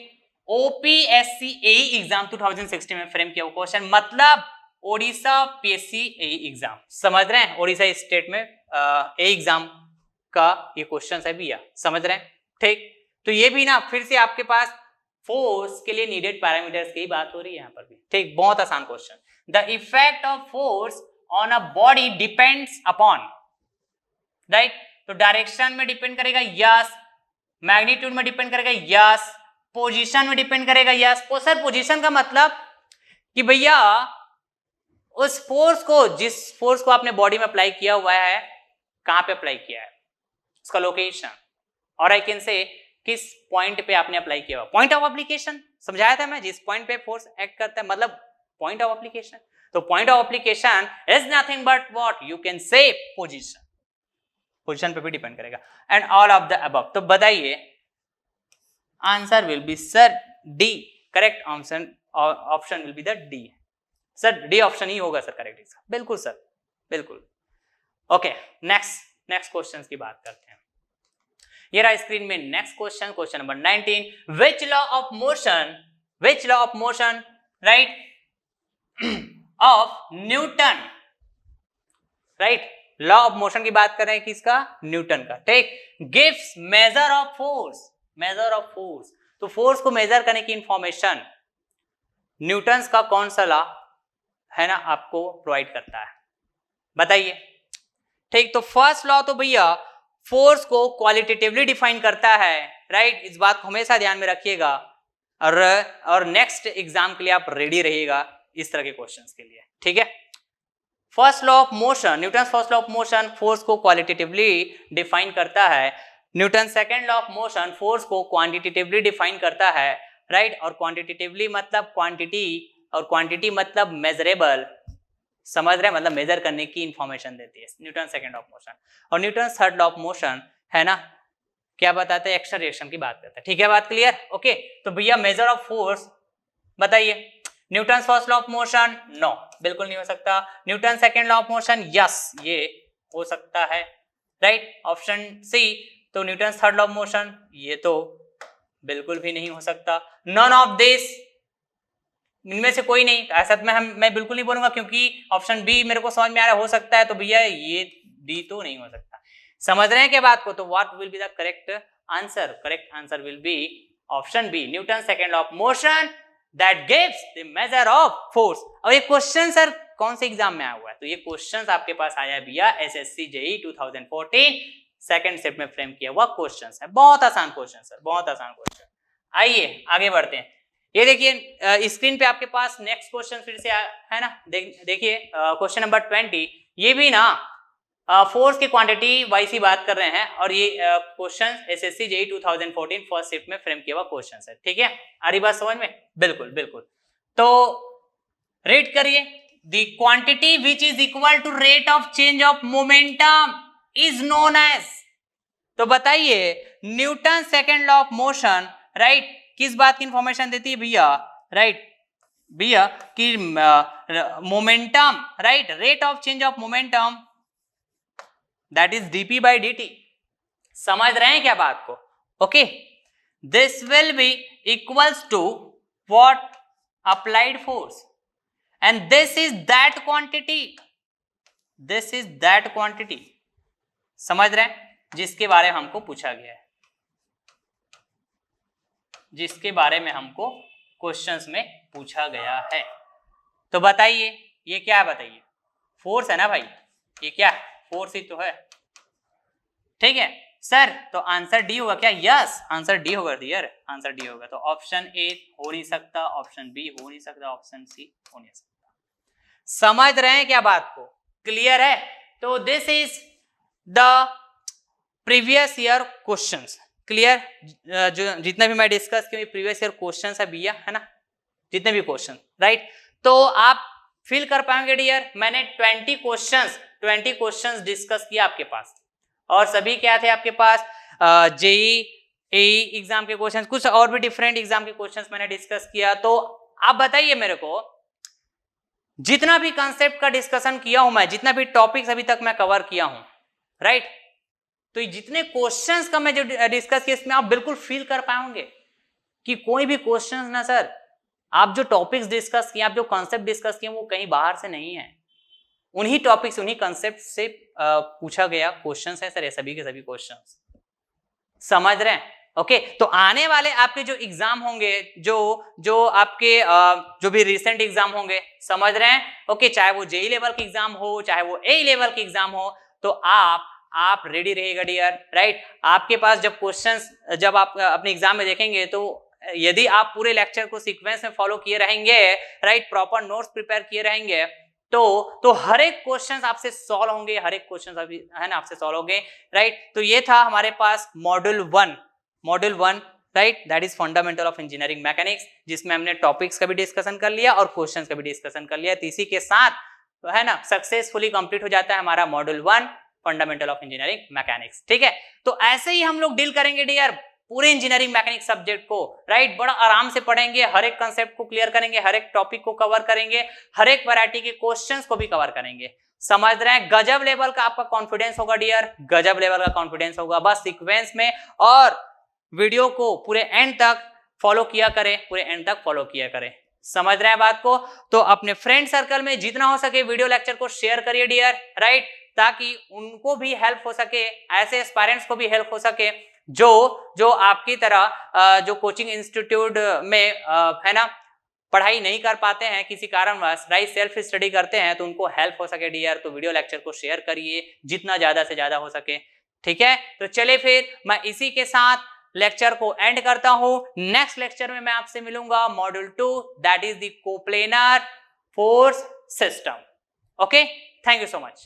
ओपीएससी एई एग्जाम 2016 में फ्रेम किया हुआ क्वेश्चन, मतलब ओडिशा पीएससी एई एग्जाम, समझ रहे हैं? ओडिशा स्टेट में एई एग्जाम का ये क्वेश्चन है भैया, समझ रहे हैं? ठीक, तो ये भी ना फिर से आपके पास फोर्स के लिए नीडेड पैरामीटर्स की बात हो रही है यहाँ पर भी। ठीक, बहुत आसान question. The effect of force on a body depends upon, right, तो डायरेक्शन में डिपेंड करेगा, यस, मैग्नीट्यूड में डिपेंड करेगा, यस, पोजीशन में डिपेंड करेगा, यस। तो सर पोजीशन का मतलब कि भैया उस फोर्स को, जिस फोर्स को आपने बॉडी में अप्लाई किया हुआ है, कहां पे अप्लाई किया है, उसका लोकेशन, और आई कैन से किस पॉइंट पे आपने अप्लाई किया हुआ, पॉइंट ऑफ एप्लीकेशन समझाया था मैं, जिस पॉइंट पे फोर्स एक्ट करता है, मतलब पॉइंट ऑफ एप्लीकेशन। तो point of application is nothing but what you can say position, position पे भी डिपेंड करेगा। And all of the above, तो बताइए answer will be sir D, correct option will be the D. Sir D option ही होगा सर करेक्ट इसका, बिल्कुल सर, बिल्कुल। ओके, नेक्स्ट क्वेश्चन की बात करते हैं। ये रहा स्क्रीन में next question, question number 19। Which law of motion, right, of Newton, right, law of motion की बात कर रहे हैं किसका? न्यूटन का। ठीक, गिव्स मेजर ऑफ फोर्स, तो फोर्स को मेजर करने की इंफॉर्मेशन न्यूटन का कौन सा लॉ है ना आपको प्रोवाइड करता है, बताइए। ठीक, तो फर्स्ट लॉ तो भैया फोर्स को क्वालिटेटिवली डिफाइन करता है, राइट, इस बात को हमेशा ध्यान में रखिएगा, और नेक्स्ट एग्जाम के लिए आप रेडी रहिएगा इस तरह के क्वेश्चंस के लिए, ठीक है। First law of motion, Newton first law of motion force को क्वालिटेटिवली डिफाइन करता है, Newton second law of motion force को क्वांटिटेटिवली डिफाइन करता है, राइट, और क्वांटिटेटिवली मतलब क्वांटिटी, और क्वांटिटी मतलब मेजरेबल, समझ रहे हैं, मतलब मेजर करने की इंफॉर्मेशन देती है न्यूटन सेकंड ऑफ मोशन। और Newton third law of motion है ना, क्या बताते हैं? एक्सेलरेशन की बात करता है, ठीक है, बात क्लियर? ओके, तो भैया मेजर ऑफ फोर्स बताइए। Newton first law of motion, no, बिल्कुल नहीं हो सकता। Newton second law of motion, yes, ये हो सकता है, राइट, ऑप्शन सी। तो newton third law of motion, ये तो बिल्कुल भी नहीं हो सकता। नॉन ऑफ दिस, इनमें से कोई नहीं। ऐसा मैं बिल्कुल नहीं बोलूंगा, क्योंकि ऑप्शन बी मेरे को समझ में आ रहा है, हो सकता है, तो भैया ये डी तो नहीं हो सकता। समझ रहे हैं क्या बात को? तो what will be the correct answer? Correct answer will be option B, newton second law of motion that gives the measure of force. और ये क्वेश्चन सर कौन से एग्जाम में आया हुआ है? तो ये क्वेश्चन आपके पास आया भैया एसएससी जेईई 2014 सेकंड सेट में फ्रेम किया हुआ क्वेश्चन है। बहुत आसान क्वेश्चन सर, बहुत आसान क्वेश्चन। आइए आगे बढ़ते हैं। ये देखिए स्क्रीन पे आपके पास नेक्स्ट क्वेश्चन फिर से है ना, देखिए क्वेश्चन नंबर 20। ये भी ना फोर्स की क्वांटिटी वाइज ही बात कर रहे हैं, और ये question SSC JEE 2014 first shift में फ्रेम किया हुआ क्वेश्चन है, ठीक है। आ रही बात समझ में? बिल्कुल बिल्कुल। तो रीड करिए, the quantity which is equal to rate of change of momentum is known as. तो बताइए newton second law of motion, right, किस बात की इंफॉर्मेशन देती है भैया? राइट, भैया कि momentum, right, rate of change of momentum that is dp by dt। समझ रहे हैं क्या बात को? Okay, this will be equals to what? Applied force, and this is that quantity, this is that quantity. समझ रहे हैं? जिसके बारे में हमको पूछा गया है, जिसके बारे में हमको क्वेश्चंस में पूछा गया है। तो बताइए ये क्या है? बताइए, फोर्स है ना भाई, ये क्या है? फोर्स ही तो है, ठीक है सर। तो आंसर डी होगा क्या? यस, आंसर डी होगा डियर, आंसर डी होगा। तो ऑप्शन ए हो नहीं सकता, ऑप्शन बी हो नहीं सकता, ऑप्शन सी हो नहीं सकता। समझ रहे हैं क्या बात को? क्लियर है? तो this is the previous year questions. Clear? जो जितने भी मैं डिस्कस किए प्रीवियस ईयर क्वेश्चंस है भैया, है ना, जितने भी क्वेश्चन, राइट। तो आप फील कर पाएंगे डियर, मैंने 20 क्वेश्चंस डिस्कस किया आपके पास, और सभी क्या थे आपके पास? जेई एई एग्जाम के क्वेश्चंस, कुछ और भी डिफरेंट एग्जाम के क्वेश्चंस मैंने डिस्कस किया। तो आप बताइए मेरे को, जितना भी कंसेप्ट का डिस्कशन किया हूं मैं, जितना भी टॉपिक्स अभी तक मैं कवर किया हूं, राइट, तो जितने क्वेश्चंस का मैं जो डिस्कस किया इसमें आप बिल्कुल फील कर पाएंगे कि कोई भी क्वेश्चंस ना सर, आप जो टॉपिक्स डिस्कस किए, आप जो कॉन्सेप्ट डिस्कस किए वो कहीं बाहर से नहीं है, उन्हीं टॉपिक्स, उन्हीं कॉन्सेप्ट से पूछा गया क्वेश्चंस है सर, ये सभी के सभी क्वेश्चंस। समझ रहे हैं? ओके, तो आने वाले आपके जो एग्जाम होंगे, जो आपके जो भी रिसेंट एग्जाम होंगे, समझ रहे हैं? ओके, चाहे वो जेई लेवल के एग्जाम हो, चाहे वो ए लेवल के एग्जाम हो, तो आप रेडी रहेगा डियर, राइट। आपके पास जब क्वेश्चंस, जब आप अपने एग्जाम में देखेंगे, तो यदि आप पूरे लेक्चर को सीक्वेंस में फॉलो किए रहेंगे, राइट, प्रॉपर नोट्स प्रिपेयर किए रहेंगे, तो हर एक क्वेश्चन आपसे सॉल्व होंगे, हर एक क्वेश्चन अभी है ना आपसे सॉल्व होंगे, राइट। तो ये था हमारे पास module 1, right, that is fundamental of engineering mechanics, जिसमें हमने टॉपिक्स का भी डिस्कशन कर लिया और क्वेश्चंस का भी डिस्कशन कर लिया। तो इसी के साथ तो है ना सक्सेसफुली कंप्लीट हो जाता है हमारा module 1 fundamental of engineering mechanics, ठीक है। तो ऐसे ही हम लोग डील करेंगे डियर पूरे इंजीनियरिंग मैकेनिक्स सब्जेक्ट को, राइट, बड़ा आराम से पढ़ेंगे, हर एक कंसेप्ट को क्लियर करेंगे, हर एक टॉपिक को कवर करेंगे, हर एक वैरायटी के क्वेश्चंस को भी कवर करेंगे। समझ रहे हैं? गजब लेवल का आपका कॉन्फिडेंस होगा डियर, गजब लेवल का कॉन्फिडेंस होगा। बस सीक्वेंस में और वीडियो को पूरे एंड तक फॉलो किया करें, पूरे एंड तक फॉलो किया करें। समझ रहे हैं बात को? तो अपने फ्रेंड सर्कल में जितना हो सके वीडियो लेक्चर को शेयर करिए डियर, राइट, ताकि उनको भी हेल्प हो सके, ऐसे एस्पायरेंट्स को भी हेल्प हो सके जो आपकी तरह जो कोचिंग इंस्टीट्यूट में है ना पढ़ाई नहीं कर पाते हैं किसी कारणवश, राइट, सेल्फ स्टडी करते हैं, तो उनको हेल्प हो सके डियर। तो वीडियो लेक्चर को शेयर करिए जितना ज्यादा से ज्यादा हो सके, ठीक है। तो चलिए फिर मैं इसी के साथ लेक्चर को एंड करता हूं। नेक्स्ट लेक्चर में मैं आपसे मिलूंगा module 2, that is the coplanar force system. Okay, thank you so much.